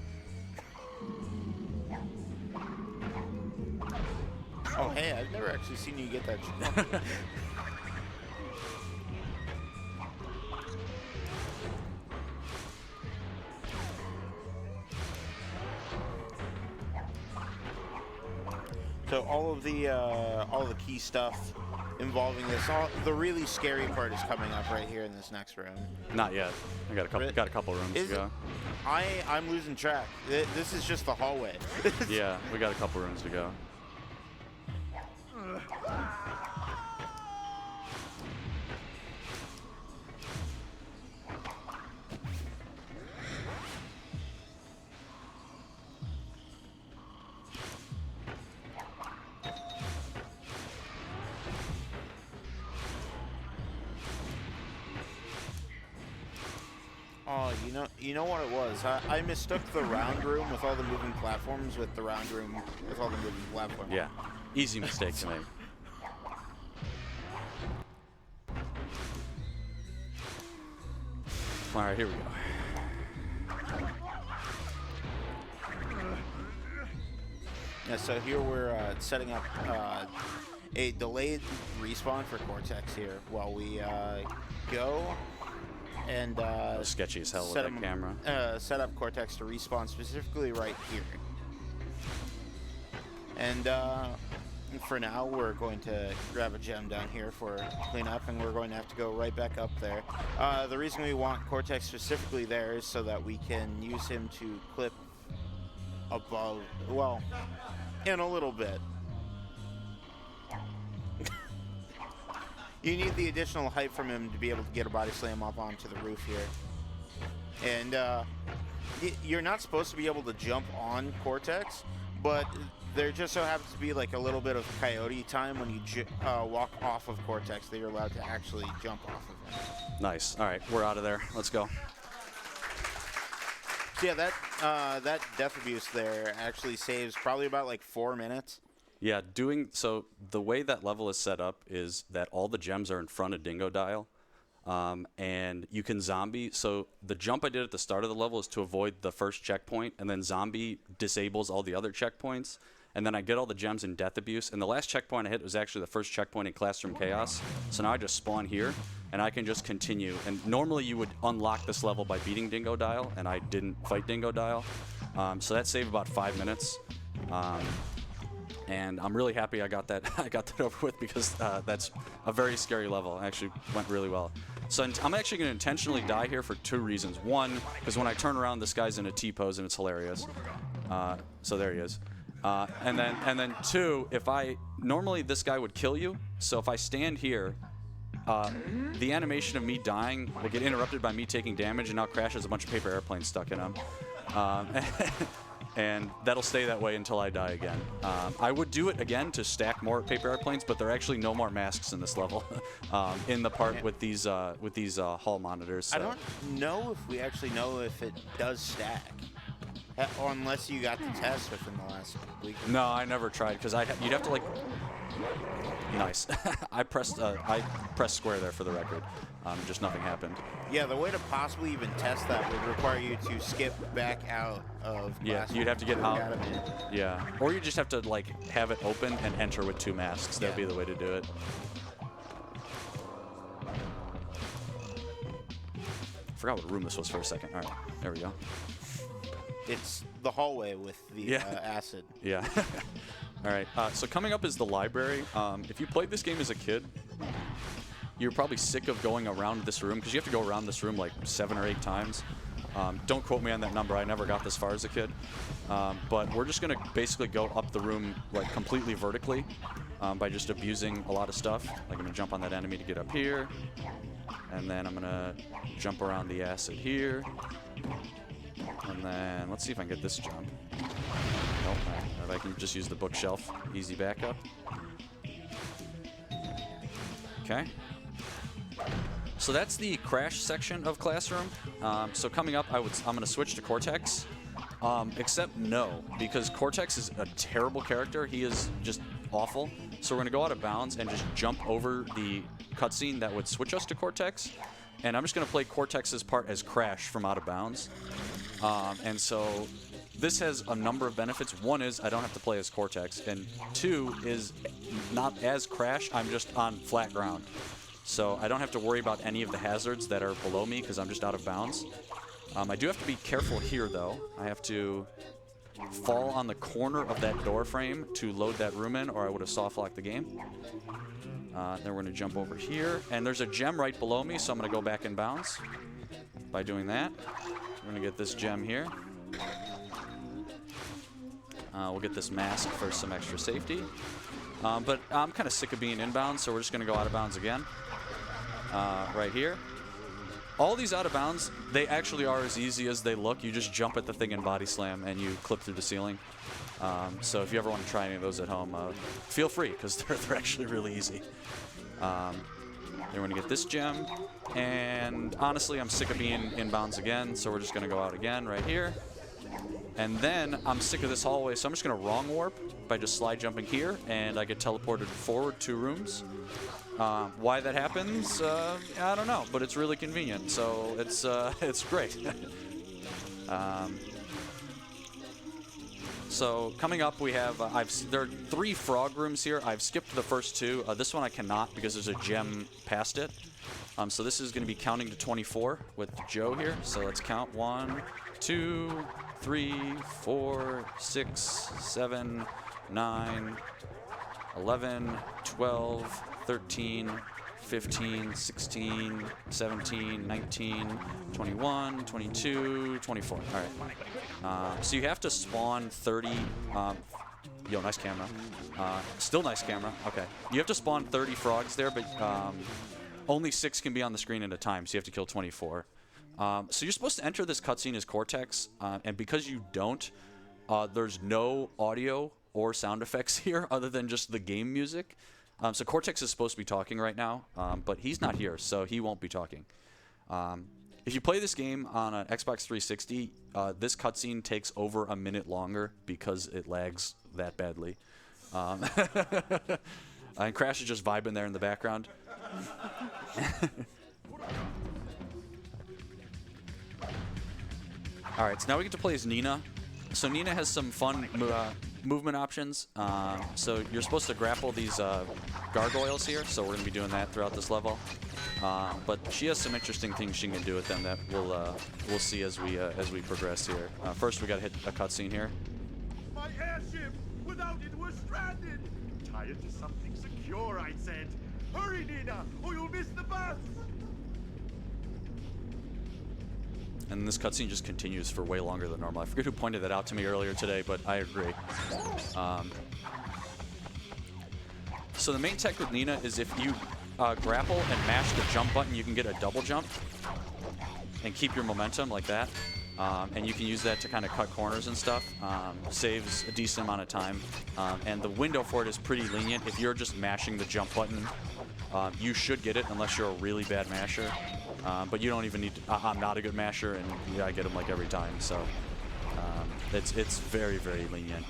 Oh, hey, I've never actually seen you get that jump. So all of the key stuff involving this, the really scary part is coming up right here in this next room. Not yet. I got a couple rooms to go. I'm losing track. This is just the hallway. Yeah, we got a couple rooms to go. Oh, you know what it was? I mistook the round room with all the moving platforms with the round room with all the moving platforms. Yeah, easy mistake to make. All right, here we go. Yeah, so here we're setting up a delayed respawn for Cortex here while we go and sketchy as hell with that camera. Set up Cortex to respawn specifically right here. And for now, we're going to grab a gem down here for cleanup, and we're going to have to go right back up there. The reason we want Cortex specifically there is so that we can use him to clip above, well, in a little bit. You need the additional height from him to be able to get a body slam up onto the roof here. And you're not supposed to be able to jump on Cortex, but there just so happens to be like a little bit of coyote time when you walk off of Cortex that you're allowed to actually jump off of him. Nice. All right, we're out of there. Let's go. So yeah, that death abuse there actually saves probably about like 4 minutes. Yeah, so the way that level is set up is that all the gems are in front of Dingo Dial, and you can zombie. So the jump I did at the start of the level is to avoid the first checkpoint, and then zombie disables all the other checkpoints, and then I get all the gems in death abuse. And the last checkpoint I hit was actually the first checkpoint in Classroom Chaos. So now I just spawn here, and I can just continue. And normally you would unlock this level by beating Dingo Dial, and I didn't fight Dingo Dial, so that saved about 5 minutes. And I'm really happy I got that over with, because that's a very scary level. It actually went really well. So I'm actually going to intentionally die here for 2 reasons. One, because when I turn around, this guy's in a T-pose and it's hilarious. So there he is. And then 2, normally this guy would kill you. So if I stand here, the animation of me dying will get interrupted by me taking damage, and now Crash has a bunch of paper airplanes stuck in him. And that'll stay that way until I die again. I would do it again to stack more paper airplanes, but there are actually no more masks in this level in the part with these hall monitors. So. I don't know if we actually know if it does stack, unless you got the test within the last week. No, I never tried, because you'd have to like. Nice. I pressed square there for the record. Just nothing happened. Yeah, the way to possibly even test that would require you to skip back out of. Yeah, you'd have to get out. Academy. Yeah, or you just have to like have it open and enter with 2 masks. That'd be the way to do it. Forgot what room this was for a second. All right, there we go. It's the hallway with the acid. Yeah. All right, so coming up is the library. If you played this game as a kid, you're probably sick of going around this room, because you have to go around this room like 7 or 8 times. Don't quote me on that number. I never got this far as a kid. But we're just going to basically go up the room like completely vertically by just abusing a lot of stuff. Like I'm going to jump on that enemy to get up here. And then I'm going to jump around the acid here. And then let's see if I can get this jump. Nope. If I can just use the bookshelf. Easy backup. Okay. So that's the crash section of Classroom. So coming up, I'm going to switch to Cortex. Except no, because Cortex is a terrible character. He is just awful. So we're going to go out of bounds and just jump over the cutscene that would switch us to Cortex. And I'm just going to play Cortex's part as Crash from Out of Bounds. And so this has a number of benefits. One is I don't have to play as Cortex. And two is not as Crash, I'm just on flat ground. So I don't have to worry about any of the hazards that are below me because I'm just out of bounds. I do have to be careful here, though. I have to fall on the corner of that door frame to load that room in, or I would have soft-locked the game. Then we're going to jump over here. And there's a gem right below me, so I'm going to go back in bounds by doing that. We're going to get this gem here. We'll get this mask for some extra safety. But I'm kind of sick of being inbound, so we're just going to go out of bounds again. Right here. All these out of bounds, they actually are as easy as they look. You just jump at the thing and body slam, and you clip through the ceiling. So if you ever want to try any of those at home, feel free, because they're actually really easy. Then we're going to get this gem. And honestly, I'm sick of being inbounds again, so we're just going to go out again right here. And then I'm sick of this hallway, so I'm just going to wrong warp by just slide jumping here, and I get teleported forward 2 rooms. Why that happens, I don't know, but it's really convenient, so it's great. So coming up, we have there are 3 frog rooms here. I've skipped the first 2. This one I cannot because there's a gem past it. So this is going to be counting to 24 with Joe here. So let's count 1, 2, 3, 4, 6, 7, 9, 11, 12, 13, 15, 16, 17, 19, 21, 22, 24. All right. So you have to spawn 30. Yo, nice camera. Still nice camera. Okay. You have to spawn 30 frogs there, but only 6 can be on the screen at a time, so you have to kill 24. So you're supposed to enter this cutscene as Cortex, and because you don't, there's no audio or sound effects here other than just the game music. So Cortex is supposed to be talking right now, but he's not here, so he won't be talking. If you play this game on an Xbox 360, this cutscene takes over a minute longer because it lags that badly. And Crash is just vibing there in the background. All right, so now we get to play as Nina. So Nina has some fun movement options. So you're supposed to grapple these gargoyles here, so we're going to be doing that throughout this level. But she has some interesting things she can do with them that we'll see as we progress here. First, we got to hit a cutscene here. My airship! Without it, we're stranded! Tie it to something secure, I said. Hurry, Nina, or you'll miss the bus! And this cutscene just continues for way longer than normal. I forget who pointed that out to me earlier today, but I agree. So the main tech with Nina is if you grapple and mash the jump button, you can get a double jump and keep your momentum like that. And you can use that to kind of cut corners and stuff. Saves a decent amount of time. And the window for it is pretty lenient. If you're just mashing the jump button, you should get it unless you're a really bad masher. But you don't even need to, I'm not a good masher, and yeah, I get them like every time. So it's very, very lenient.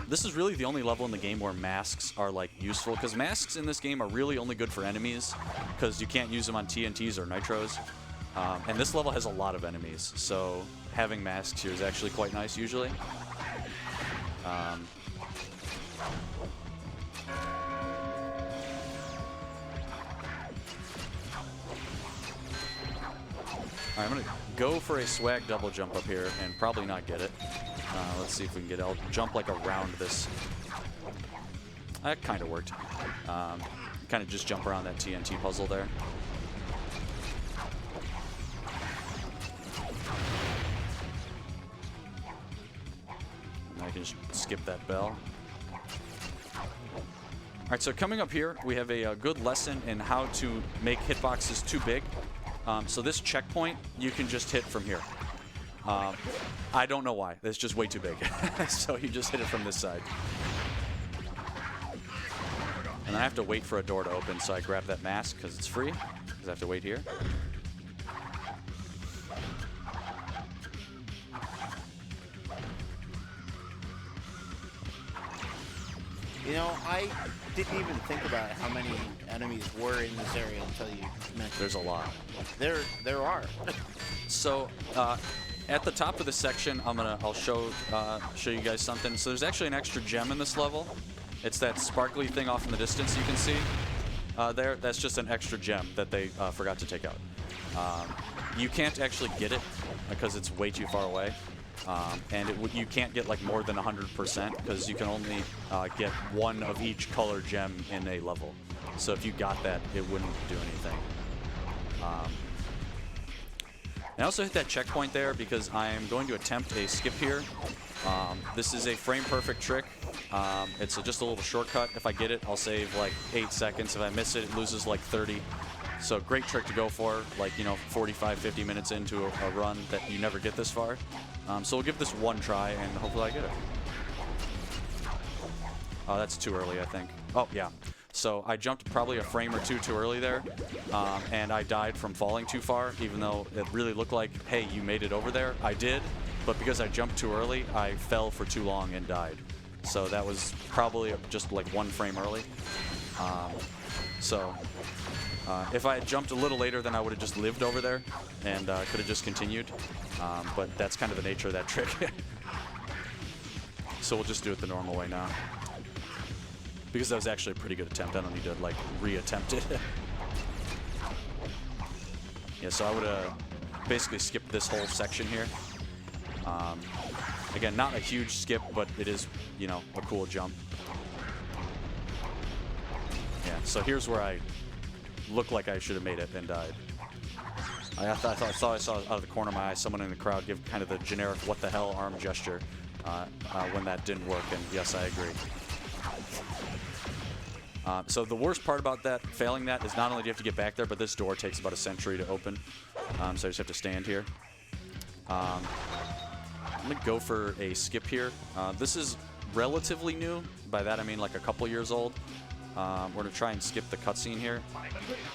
This is really the only level in the game where masks are like useful, because masks in this game are really only good for enemies, because you can't use them on TNTs or nitros. And this level has a lot of enemies, so having masks here is actually quite nice usually. All right, I'm gonna go for a swag double jump up here and probably not get it. Let's see if we can get it. I'll jump like around this. That kind of worked. Kind of just jump around that TNT puzzle there. And I can just skip that bell. All right, so coming up here, we have a good lesson in how to make hitboxes too big. So this checkpoint, you can just hit from here. I don't know why. It's just way too big. So you just hit it from this side. And then I have to wait for a door to open, so I grab that mask because it's free, because I have to wait here. You know, I didn't even think about how many enemies were in this area until you mentioned. There's a lot. There are. So at the top of the section, I'll show you guys something. So there's actually an extra gem in this level. It's that sparkly thing off in the distance you can see there. That's just an extra gem that they forgot to take out. You can't actually get it because it's way too far away. And you can't get like more than 100% because you can only get one of each color gem in a level. So if you got that, it wouldn't do anything. I also hit that checkpoint there because I am going to attempt a skip here. This is a frame perfect trick. It's just a little shortcut. If I get it, I'll save like 8 seconds. If I miss it, it loses like 30. So great trick to go for, like, you know, 45, 50 minutes into a run that you never get this far. So we'll give this one try and hopefully I get it. Oh, that's too early, I think. Oh, yeah. So I jumped probably a frame or two too early there, and I died from falling too far, even though it really looked like, hey, you made it over there. I did, but because I jumped too early, I fell for too long and died. So that was probably just like 1 frame early. If I had jumped a little later, then I would have just lived over there and could have just continued. But that's kind of the nature of that trick. So we'll just do it the normal way now. Because that was actually a pretty good attempt. I don't need to, like, re-attempt it. Yeah, so I would have basically skipped this whole section here. Again, not a huge skip, but it is, you know, a cool jump. Yeah, so here's where I looked like I should have made it and died. I thought I saw out of the corner of my eye someone in the crowd give kind of the generic what the hell arm gesture when that didn't work, and yes, I agree. So the worst part about that, failing that, is not only do you have to get back there, but this door takes about a century to open. So I just have to stand here. I'm going to go for a skip here. This is relatively new. By that I mean like a couple years old. We're going to try and skip the cutscene here.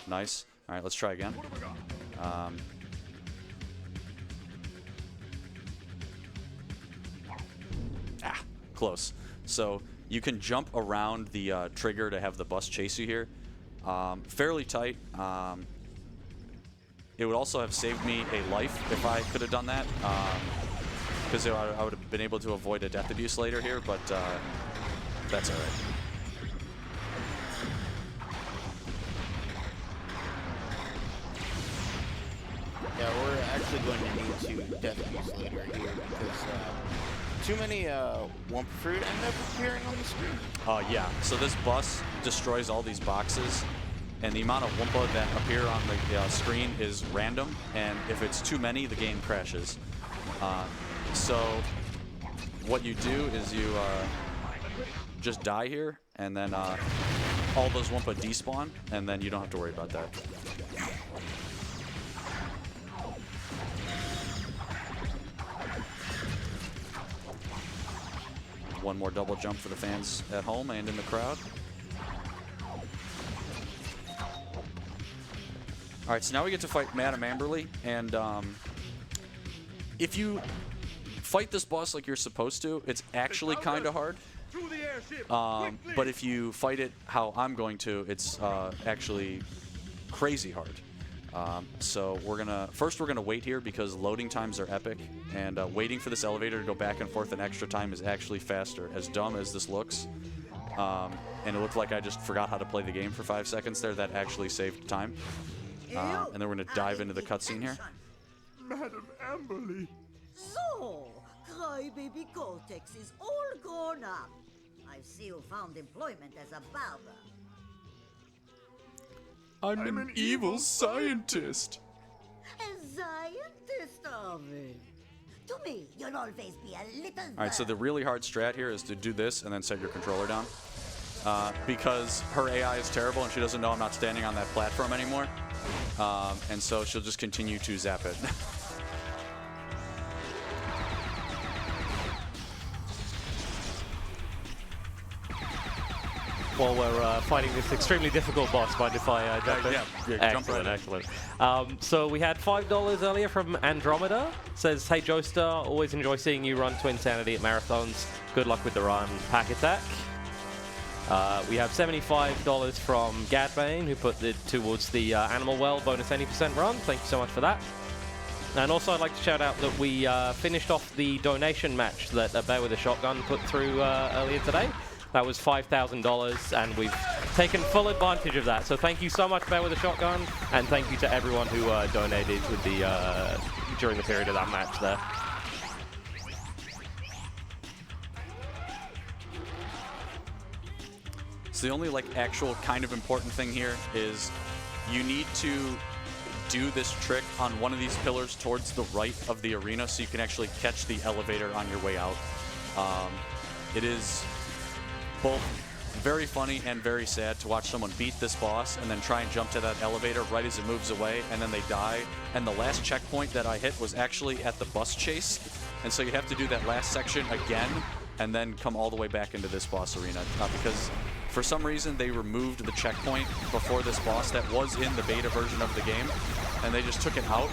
Nice. All right, let's try again. Close. So you can jump around the trigger to have the bus chase you here. Fairly tight. It would also have saved me a life if I could have done that. Because I would have been able to avoid a death abuse later here, but that's all right. Yeah, we're actually going to need to death abuse later here because too many Wumpa Fruit end up appearing on the screen. Yeah, so this bus destroys all these boxes, and the amount of Wumpa that appear on the screen is random, and if it's too many, the game crashes. So what you do is you just die here, and then all those Wumpa despawn, and then you don't have to worry about that. One more double jump for the fans at home and in the crowd. All right, so now we get to fight Madame Amberly, and if you fight this boss like you're supposed to, it's actually kind of hard. But if you fight it how I'm going to, it's actually crazy hard. So we're gonna wait here because loading times are epic, and waiting for this elevator to go back and forth an extra time is actually faster. As dumb as this looks, and it looked like I just forgot how to play the game for 5 seconds there, that actually saved time. And then we're gonna dive into the cutscene here. Madam Amberly. So, crybaby Cortex is all grown up. I see you found employment as a barber. I'm an evil scientist. A scientist of it. To me, you'll always be a little. All right, so the really hard strat here is to do this and then set your controller down. Because her AI is terrible and she doesn't know I'm not standing on that platform anymore. And so she'll just continue to zap it. while we're fighting this extremely difficult boss. Mind if I jump in? Yeah, jump right excellent, in. excellent. So we had $5 earlier from Andromeda. Says, hey Joester, always enjoy seeing you run Twinsanity at marathons. Good luck with the run. Pack attack. We have $75 from Gadbane, who put it towards the Animal Well bonus 80% run. Thank you so much for that. And also I'd like to shout out that we finished off the donation match that Bear with a Shotgun put through earlier today. That was $5,000, and we've taken full advantage of that. So thank you so much, Bear with a Shotgun, and thank you to everyone who donated with the during the period of that match there. So the only like actual kind of important thing here is you need to do this trick on one of these pillars towards the right of the arena so you can actually catch the elevator on your way out. It is both very funny and very sad to watch someone beat this boss and then try and jump to that elevator right as it moves away, and then they die. And the last checkpoint that I hit was actually at the bus chase, and so you have to do that last section again and then come all the way back into this boss arena because for some reason they removed the checkpoint before this boss that was in the beta version of the game, and they just took it out.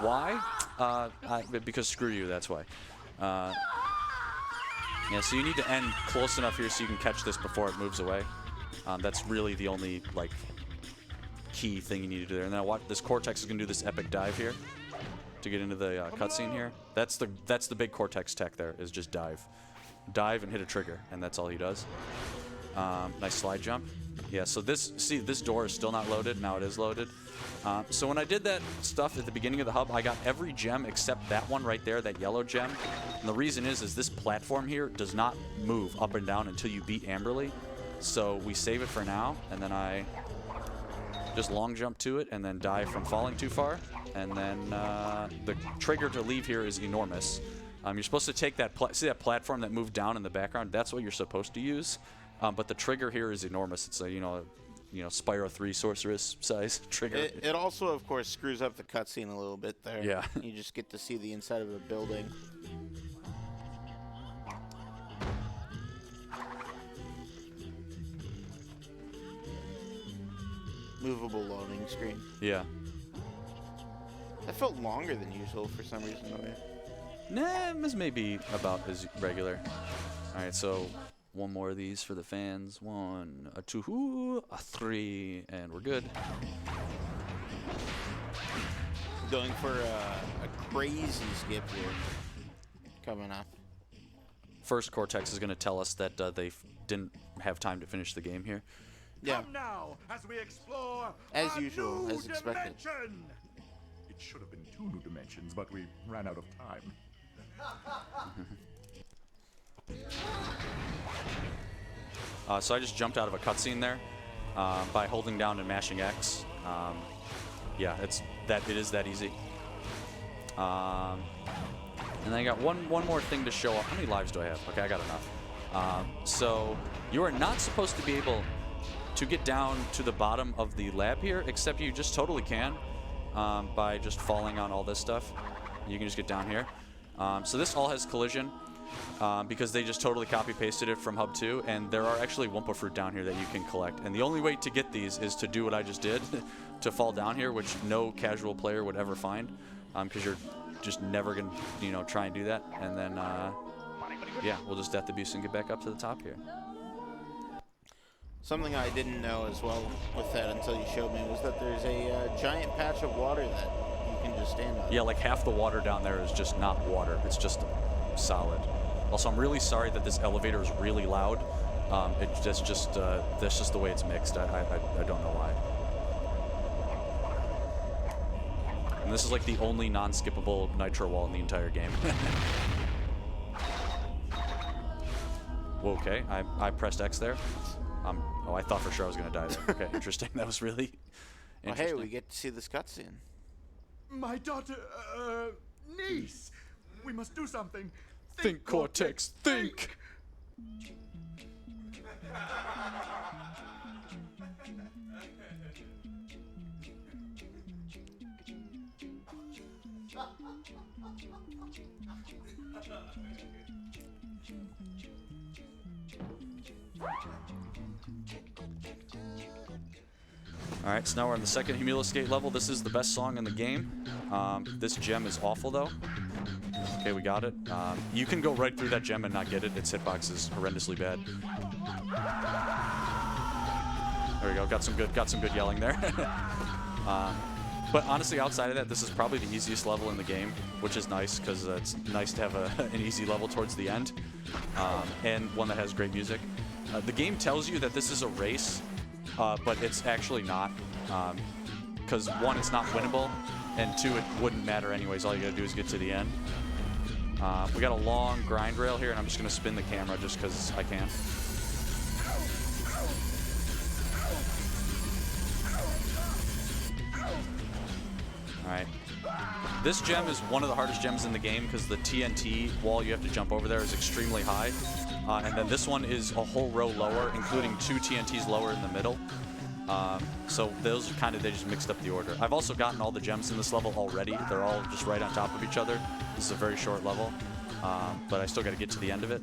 Why? Because screw you, that's why. Yeah, so you need to end close enough here so you can catch this before it moves away. That's really the only like key thing you need to do there. And now watch, this Cortex is gonna do this epic dive here to get into the cutscene here. That's the big Cortex tech there, is just dive and hit a trigger, and that's all he does. Nice slide jump. Yeah, so this door is still not loaded. Now it is loaded. So when I did that stuff at the beginning of the hub, I got every gem except that one right there, that yellow gem. And the reason is this platform here does not move up and down until you beat Amberly. So we save it for now, and then I just long jump to it and then die from falling too far. And then the trigger to leave here is enormous. You're supposed to take that, see that platform that moved down in the background? That's what you're supposed to use. But the trigger here is enormous. It's a, you know, Spyro 3 sorceress size trigger. It also, of course, screws up the cutscene a little bit there. Yeah. You just get to see the inside of the building. Movable loading screen. Yeah. That felt longer than usual for some reason, though. Nah, this may be about as regular. All right, so one more of these for the fans. 1, a 2, a 3, and we're good. Going for a crazy skip here coming up. First, Cortex is going to tell us that they didn't have time to finish the game here. Yeah. Come now, as we explore As a usual, new as expected. dimension. It should have been 2 new dimensions, but we ran out of time. So I just jumped out of a cutscene there by holding down and mashing X. Yeah, it is that easy. And then I got one more thing to show off. How many lives do I have? Okay, I got enough. So you are not supposed to be able to get down to the bottom of the lab here, except you just totally can by just falling on all this stuff. You can just get down here. So this all has collision because they just totally copy-pasted it from Hub 2, and there are actually Wumpa Fruit down here that you can collect. And the only way to get these is to do what I just did, to fall down here, which no casual player would ever find, because you're just never going to, try and do that. And then, yeah, we'll just death abuse and get back up to the top here. Something I didn't know as well with that until you showed me was that there's a giant patch of water that you can just stand on. Yeah, like half the water down there is just not water. It's just solid. Also, I'm really sorry that this elevator is really loud. That's just the way it's mixed. I don't know why. And this is like the only non-skippable nitro wall in the entire game. Whoa, okay, I pressed X there. Oh, I thought for sure I was going to die there. Okay, interesting. That was really interesting. Well, hey, we get to see this cutscene. My daughter, niece. We must do something. Think, Cortex, think! All right, so now we're on the second Humula Skate level. This is the best song in the game. This gem is awful, though. Okay, we got it. You can go right through that gem and not get it. Its hitbox is horrendously bad. There we go. Got some good yelling there. But honestly, outside of that, this is probably the easiest level in the game, which is nice because it's nice to have an easy level towards the end, and one that has great music. The game tells you that this is a race, but it's actually not, because one, it's not winnable, and two, it wouldn't matter anyways. All you gotta do is get to the end. We got a long grind rail here, and I'm just gonna spin the camera just because I can. Alright. This gem is one of the hardest gems in the game because the TNT wall you have to jump over there is extremely high. And then this one is a whole row lower, including 2 TNTs lower in the middle. So those kind of, they just mixed up the order. I've also gotten all the gems in this level already. They're all just right on top of each other. This is a very short level, but I still got to get to the end of it.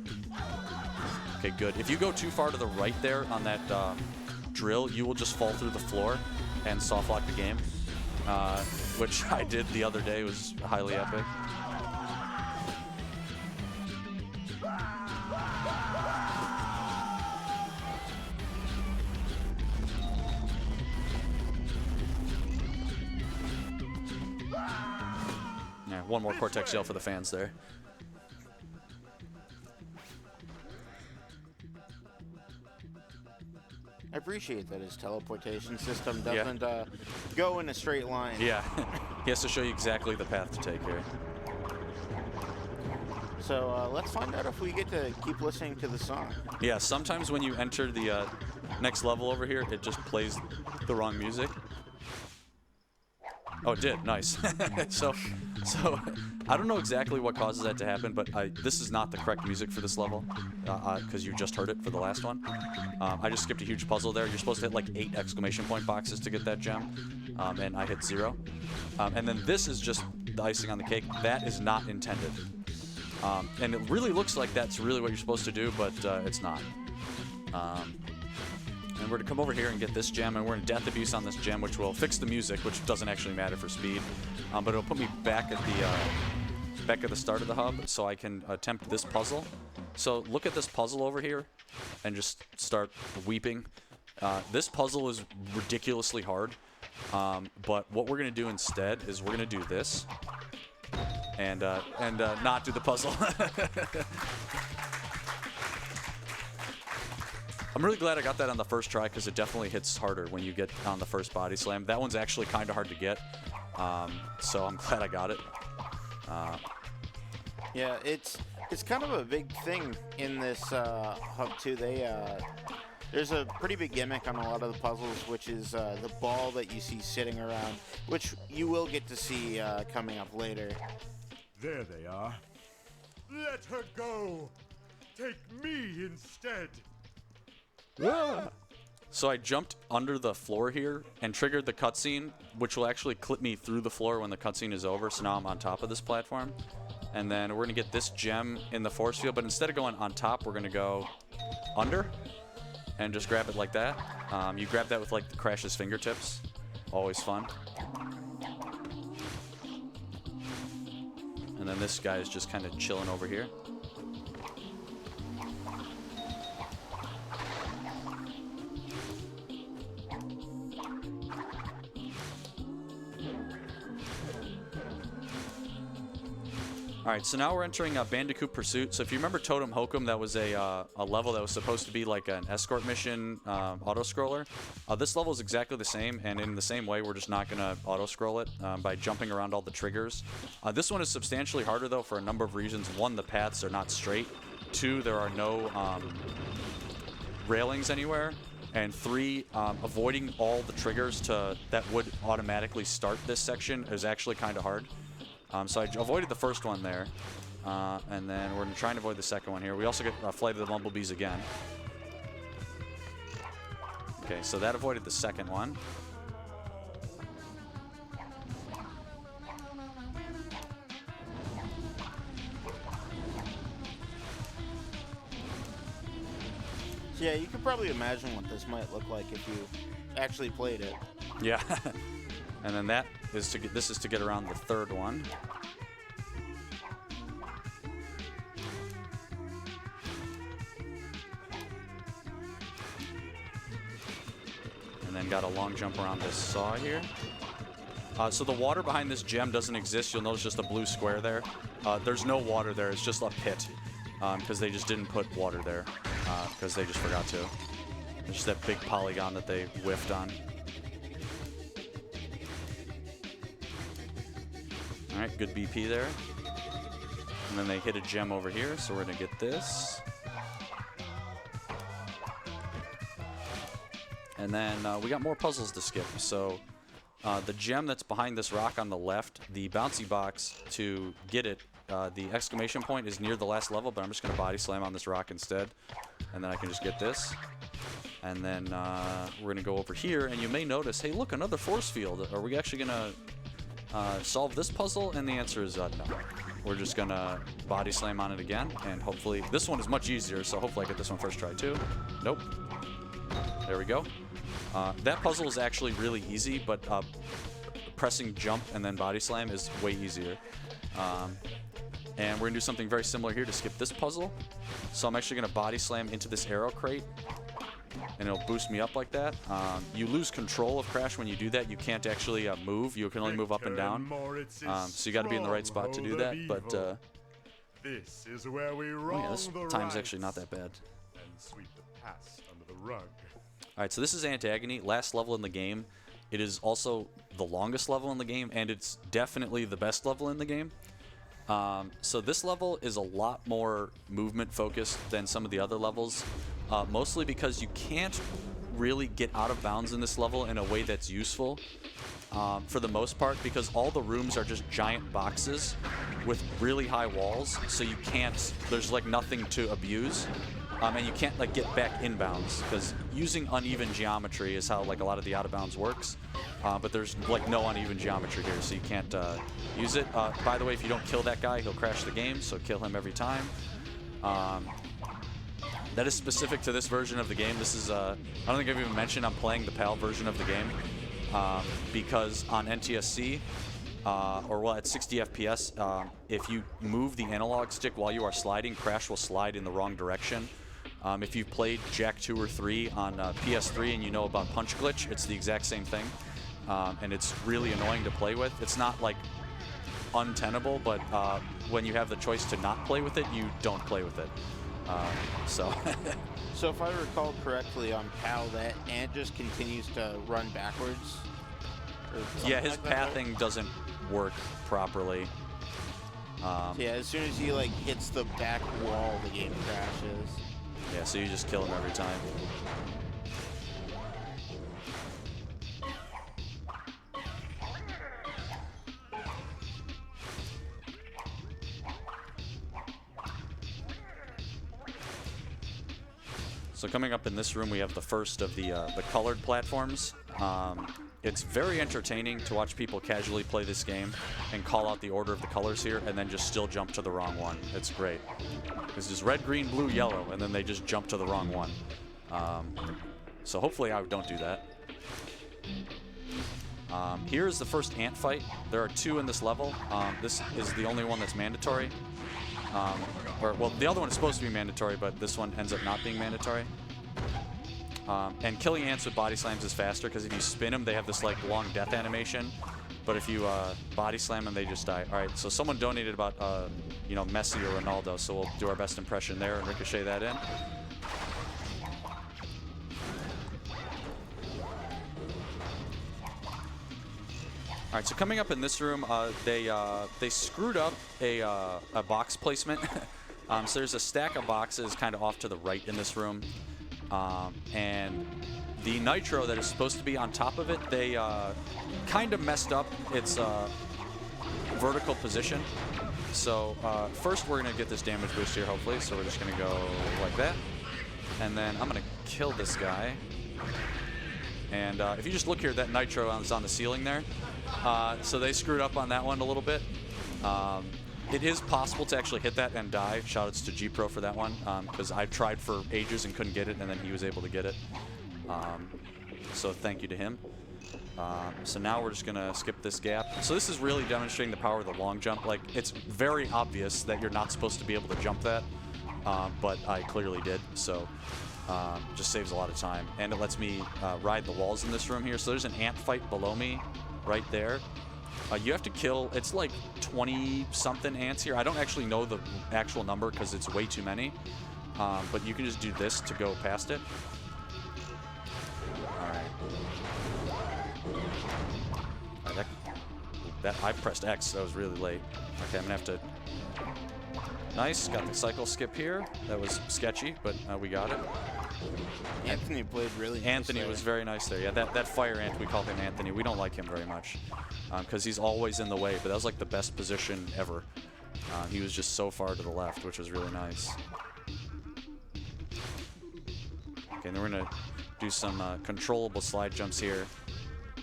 Okay, good. If you go too far to the right there on that drill, you will just fall through the floor and soft lock the game. Which I did the other day. It was highly epic. Yeah, one more Cortex yell for the fans there. I appreciate that his teleportation system doesn't go in a straight line. Yeah, he has to show you exactly the path to take here. So let's find out if we get to keep listening to the song. Yeah, sometimes when you enter the next level over here, it just plays the wrong music. Oh, it did. Nice. So I don't know exactly what causes that to happen, but this is not the correct music for this level because you just heard it for the last one. I just skipped a huge puzzle there. You're supposed to hit like 8 exclamation point boxes to get that gem, and I hit 0. And then this is just the icing on the cake. That is not intended. And it really looks like that's really what you're supposed to do, but it's not. And we're going to come over here and get this gem, and we're in Death Abuse on this gem, which will fix the music, which doesn't actually matter for speed. But it'll put me back at the start of the hub, so I can attempt this puzzle. So look at this puzzle over here, and just start weeping. This puzzle is ridiculously hard, but what we're going to do instead is we're going to do this, and not do the puzzle. I'm really glad I got that on the first try because it definitely hits harder when you get on the first body slam. That one's actually kind of hard to get, so I'm glad I got it. Yeah, it's kind of a big thing in this hub too. There's a pretty big gimmick on a lot of the puzzles, which is the ball that you see sitting around, which you will get to see coming up later. There they are. Let her go. Take me instead. So I jumped under the floor here and triggered the cutscene, which will actually clip me through the floor when the cutscene is over. So now I'm on top of this platform. And then we're going to get this gem in the force field. But instead of going on top, we're going to go under and just grab it like that. You grab that with like the Crash's fingertips. Always fun. And then this guy is just kind of chilling over here. All right, so now we're entering Bandicoot Pursuit. So if you remember Totem Hokum, that was a level that was supposed to be like an escort mission auto-scroller. This level is exactly the same, and in the same way, we're just not going to auto-scroll it by jumping around all the triggers. This one is substantially harder, though, for a number of reasons. One, the paths are not straight. Two, there are no railings anywhere. And three, avoiding all the triggers that would automatically start this section is actually kind of hard. So I avoided the first one there, and then we're trying to avoid the second one here. We also get Flight of the Bumblebees again. Okay, so that avoided the second one. So yeah, you could probably imagine what this might look like if you actually played it. Yeah. And then that is to get, this is to get around the third one. And then got a long jump around this saw here. So the water behind this gem doesn't exist. You'll notice just a blue square there. There's no water there. It's just a pit because they just didn't put water there because they just forgot to. It's just that big polygon that they whiffed on. All right, good BP there. And then they hit a gem over here, so we're going to get this. And then we got more puzzles to skip. So the gem that's behind this rock on the left, the bouncy box, to get it, the exclamation point is near the last level, but I'm just going to body slam on this rock instead. And then I can just get this. And then we're going to go over here, and you may notice, hey, look, another force field. Are we actually going to solve this puzzle? And the answer is no. We're just going to body slam on it again, and hopefully, this one is much easier, so hopefully I get this one first try too. Nope. There we go. That puzzle is actually really easy, but pressing jump and then body slam is way easier. And we're going to do something very similar here to skip this puzzle. So I'm actually going to body slam into this arrow crate, and it'll boost me up like that. You lose control of Crash when you do that. You can't actually move. You can only move up and down. So you got to be in the right spot to do that. But this is where we this time's actually not that bad. And sweep the past under the rug. All right, so this is Antaggony, last level in the game. It is also the longest level in the game, and it's definitely the best level in the game. So this level is a lot more movement focused than some of the other levels, mostly because you can't really get out of bounds in this level in a way that's useful for the most part, because all the rooms are just giant boxes with really high walls, so you can't, there's like nothing to abuse. And you can't like get back inbounds because using uneven geometry is how like a lot of the out of bounds works. But there's like no uneven geometry here, so you can't use it. By the way, if you don't kill that guy, he'll crash the game, so kill him every time. That is specific to this version of the game. This is I don't think I've even mentioned I'm playing the PAL version of the game because on NTSC or well at 60 FPS, if you move the analog stick while you are sliding, Crash will slide in the wrong direction. If you've played Jak 2 or 3 on PS3 and you know about punch glitch, it's the exact same thing. And it's really annoying to play with. It's not like untenable, but when you have the choice to not play with it, you don't play with it. So if I recall correctly on PAL, that ant just continues to run backwards? Yeah, his like that, pathing doesn't work properly. Yeah, as soon as he like hits the back wall, the game crashes. Yeah, so you just kill him every time. So coming up in this room, we have the first of the colored platforms. It's very entertaining to watch people casually play this game and call out the order of the colors here and then just still jump to the wrong one. It's great. This is red, green, blue, yellow, and then they just jump to the wrong one. So hopefully I don't do that. Here is the first ant fight. There are 2 in this level. This is the only one that's mandatory. Well, the other one is supposed to be mandatory, but this one ends up not being mandatory. And killing ants with body slams is faster because if you spin them, they have this like long death animation. But if you body slam them, they just die. All right, so someone donated about Messi or Ronaldo, so we'll do our best impression there and ricochet that in. All right, so coming up in this room, they screwed up a box placement. So there's a stack of boxes kind of off to the right in this room. And the nitro that is supposed to be on top of it, they kind of messed up its vertical position. So first we're going to get this damage boost here, hopefully. So we're just going to go like that. And then I'm going to kill this guy. And if you just look here, that nitro is on the ceiling there. So they screwed up on that one a little bit. It is possible to actually hit that and die. Shoutouts to G-Pro for that one, because I tried for ages and couldn't get it, and then he was able to get it. So thank you to him. So now we're just gonna skip this gap. So this is really demonstrating the power of the long jump. Like, it's very obvious that you're not supposed to be able to jump that, but I clearly did, so just saves a lot of time. And it lets me ride the walls in this room here. So there's an ant fight below me right there. You have to kill, it's like 20-something ants here. I don't actually know the actual number because it's way too many, but you can just do this to go past it. I pressed X, that was really late. Okay, I'm gonna have to... Nice, got the cycle skip here. That was sketchy, but we got it. Anthony played really nice. Anthony was very nice there. Yeah, that fire ant, we call him Anthony. We don't like him very much because he's always in the way, but that was like the best position ever. He was just so far to the left, which was really nice. Okay, and then we're gonna do some controllable slide jumps here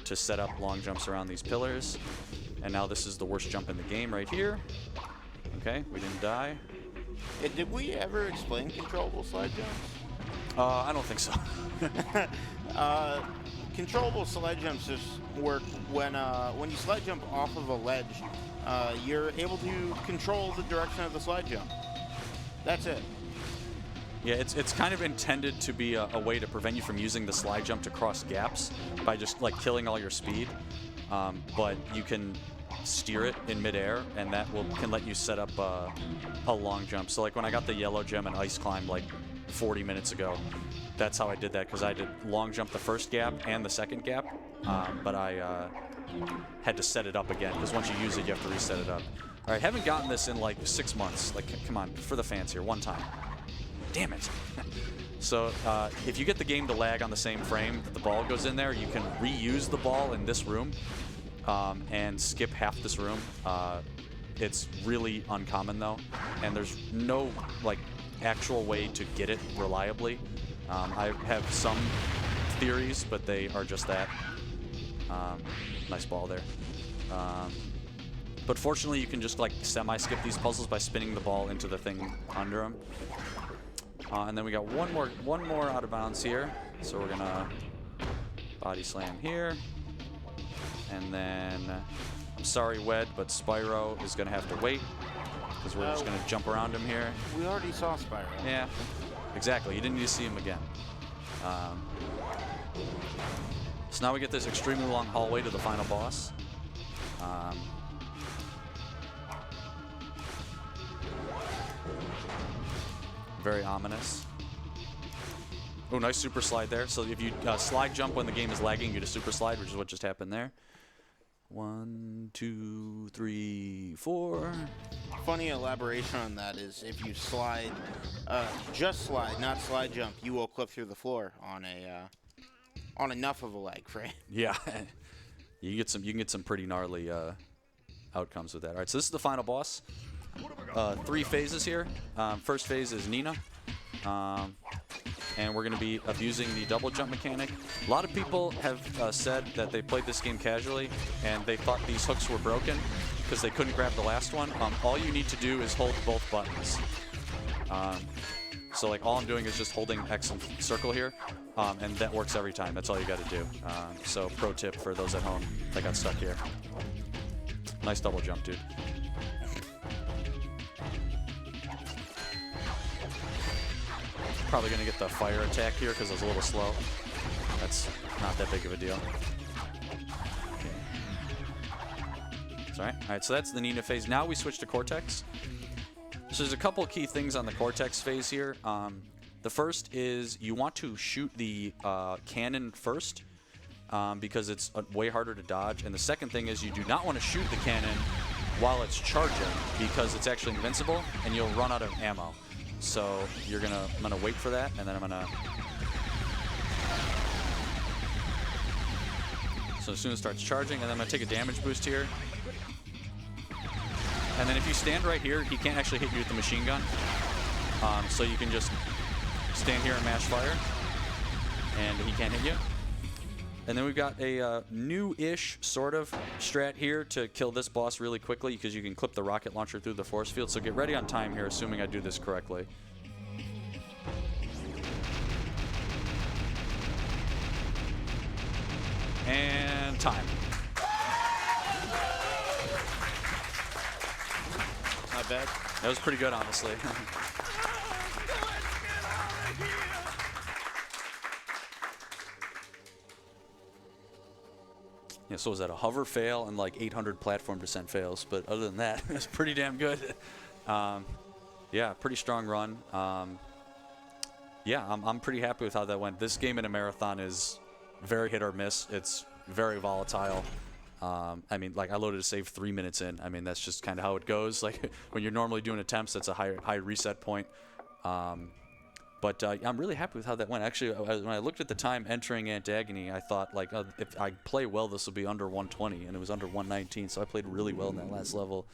to set up long jumps around these pillars. And now this is the worst jump in the game right here. Okay, we didn't die. Did we ever explain controllable slide jumps? I don't think so. Controllable slide jumps just work when you slide jump off of a ledge. You're able to control the direction of the slide jump. That's it. Yeah, it's kind of intended to be a way to prevent you from using the slide jump to cross gaps by just like killing all your speed. But you can steer it in midair, and that can let you set up a long jump. So like when I got the yellow gem and ice climb like 40 minutes ago, that's how I did that, because I did long jump the first gap and the second gap, but I had to set it up again, because once you use it, you have to reset it up. All right, haven't gotten this in like 6 months. Like, come on, for the fans here, one time. Damn it. So if you get the game to lag on the same frame that the ball goes in there, you can reuse the ball in this room and skip half this room. It's really uncommon though, and there's no like actual way to get it reliably. I have some theories, but they are just that. Nice ball there. But fortunately, you can just like semi-skip these puzzles by spinning the ball into the thing under them. And then we got one more out of bounds here. So we're gonna body slam here. And then, I'm sorry, Wed, but Spyro is gonna have to wait, because we're just gonna jump around him here. We already saw Spyro. Yeah, exactly. You didn't need to see him again. So now we get this extremely long hallway to the final boss. Very ominous. Oh, nice super slide there. So if you slide jump when the game is lagging, you get a super slide, which is what just happened there. 1, 2, 3, 4. Funny elaboration on that is if you slide, just slide, not slide jump, you will clip through the floor on enough of a lag frame. Yeah, you can get some pretty gnarly outcomes with that. All right, so this is the final boss. 3 phases here. First phase is Nina. And we're going to be abusing the double jump mechanic. A lot of people have said that they played this game casually and they thought these hooks were broken because they couldn't grab the last one. All you need to do is hold both buttons. So like all I'm doing is just holding X and circle here, and that works every time. That's all you got to do. So pro tip for those at home that got stuck here. Nice double jump, dude. Probably going to get the fire attack here because it was a little slow. That's not that big of a deal. Okay. It's all right. All right, so that's the Nina phase. Now we switch to Cortex. So there's a couple of key things on the Cortex phase here. The first is you want to shoot the cannon first because it's way harder to dodge. And the second thing is you do not want to shoot the cannon while it's charging because it's actually invincible and you'll run out of ammo. So I'm gonna wait for that, and then I'm gonna. So as soon as it starts charging, and then I'm gonna take a damage boost here. And then if you stand right here, he can't actually hit you with the machine gun. So you can just stand here and mash fire, and he can't hit you. And then we've got a new-ish sort of strat here to kill this boss really quickly because you can clip the rocket launcher through the force field. So get ready on time here, assuming I do this correctly. And on time. Not bad. That was pretty good, honestly. Yeah, so was that a hover fail and like 800 platform descent fails? But other than that, it's pretty damn good. Yeah, pretty strong run. Yeah, I'm pretty happy with how that went. This game in a marathon is very hit or miss. It's very volatile. I mean, like I loaded a save 3 minutes in. I mean, that's just kind of how it goes. Like when you're normally doing attempts, that's a high reset point. But I'm really happy with how that went. Actually, when I looked at the time entering Antaggony, I thought, like, if I play well, this will be under 120, and it was under 119. So I played really well in that last level,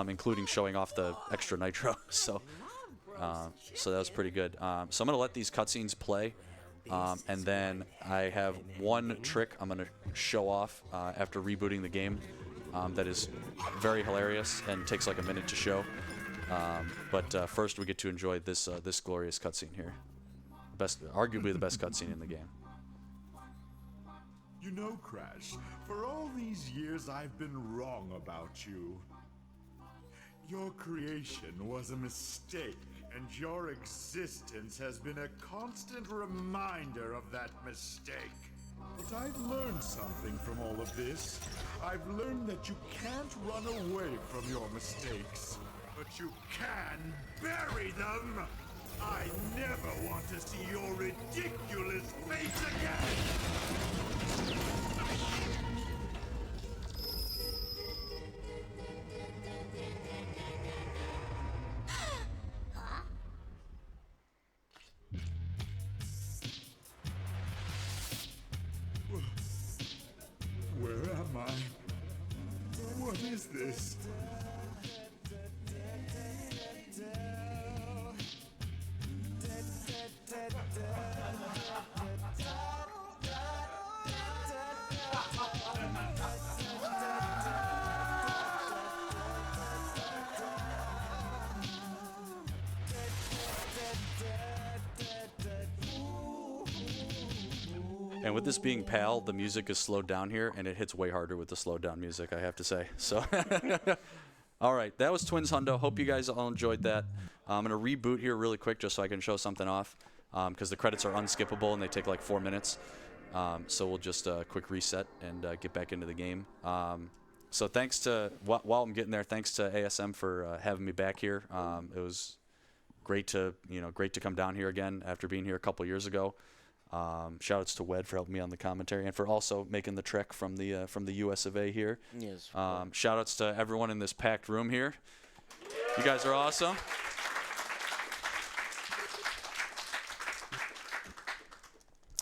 including showing off the extra nitro. So that was pretty good. So I'm going to let these cutscenes play, and then I have one trick I'm going to show off after rebooting the game that is very hilarious and takes like a minute to show. But first, we get to enjoy this this glorious cutscene here. Arguably the best cutscene in the game. You know, Crash, for all these years I've been wrong about you. Your creation was a mistake, and your existence has been a constant reminder of that mistake. But I've learned something from all of this. I've learned that you can't run away from your mistakes. But you can bury them! I never want to see your ridiculous face again! Where am I? What is this? And with this being PAL, the music is slowed down here, and it hits way harder with the slowed down music, I have to say. So, all right, that was Twins Hundo. Hope you guys all enjoyed that. I'm going to reboot here really quick just so I can show something off, because the credits are unskippable and they take like 4 minutes. So we'll just quick reset and get back into the game. So thanks to, while I'm getting there, thanks to ASM for having me back here. It was great to come down here again after being here a couple years ago. Shoutouts to Wed for helping me on the commentary and for also making the trek from the US of A here. Yes. Shoutouts to everyone in this packed room here. You guys are awesome.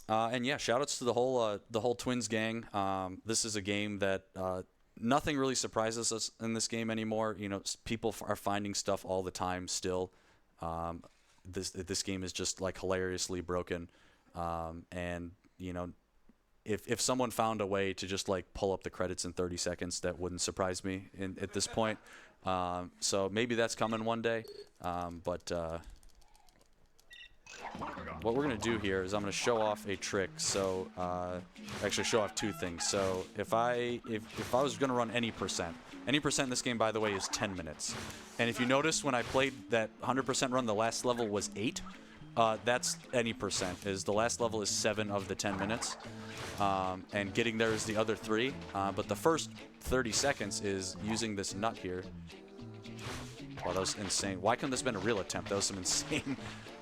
And yeah, shoutouts to the whole Twins gang. This is a game that nothing really surprises us in this game anymore. You know, people are finding stuff all the time still. This game is just like hilariously broken. And you know, if someone found a way to just like pull up the credits in 30 seconds, that wouldn't surprise me at this point. So maybe that's coming one day. But what we're gonna do here is I'm gonna show off a trick. So actually show off two things. So if I was gonna run any percent in this game, by the way, is 10 minutes. And if you notice when I played that 100% run, the last level was 8. That's any percent. Is the last level is 7 of the 10 minutes, and getting there is the other 3. But the first 30 seconds is using this nut here. Wow, that was insane. Why couldn't this have been a real attempt? That was some insane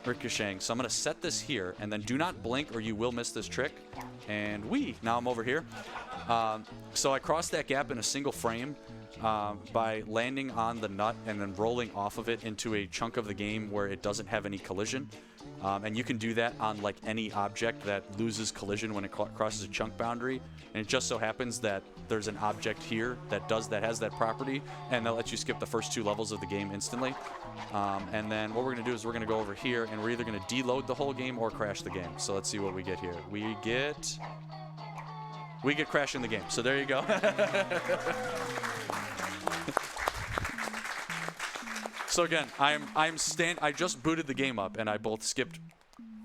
ricocheting. So I'm going to set this here, and then do not blink or you will miss this trick. And now I'm over here. So I crossed that gap in a single frame by landing on the nut and then rolling off of it into a chunk of the game where it doesn't have any collision. And you can do that on like any object that loses collision when it crosses a chunk boundary. And it just so happens that there's an object here that has that property, and that lets you skip the first 2 levels of the game instantly. And then what we're going to do is we're going to go over here, and we're either going to deload the whole game or crash the game. So let's see what we get here. We get crashing the game. So there you go. So again, I just booted the game up, and I both skipped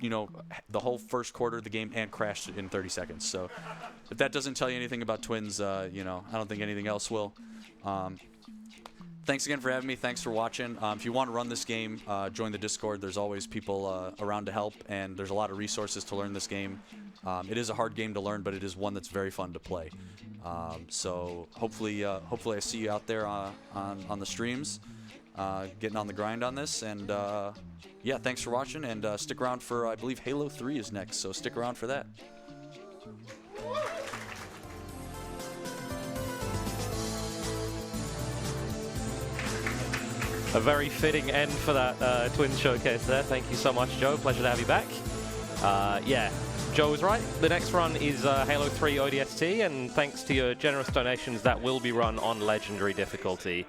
you know, the whole first quarter of the game and crashed in 30 seconds. So if that doesn't tell you anything about Twins, you know, I don't think anything else will. Thanks again for having me. Thanks for watching. If you want to run this game, join the Discord. There's always people around to help, and there's a lot of resources to learn this game. It is a hard game to learn, but it is one that's very fun to play. So hopefully I see you out there on the streams, getting on the grind on this. And yeah, thanks for watching, and stick around for, I believe Halo 3 is next, so stick around for that. A very fitting end for that Twins showcase there. Thank you so much, Joe. Pleasure to have you back. Yeah, Joe was right. The next run is Halo 3 ODST, and thanks to your generous donations, that will be run on Legendary difficulty.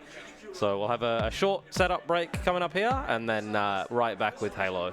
So we'll have a short setup break coming up here, and then right back with Halo.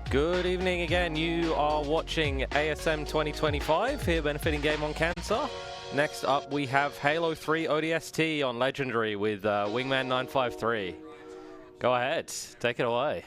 Good evening again. You are watching ASM 2025 here, benefiting Game on Cancer. Next up, we have Halo 3 ODST on Legendary with Wingman953. Go ahead, take it away.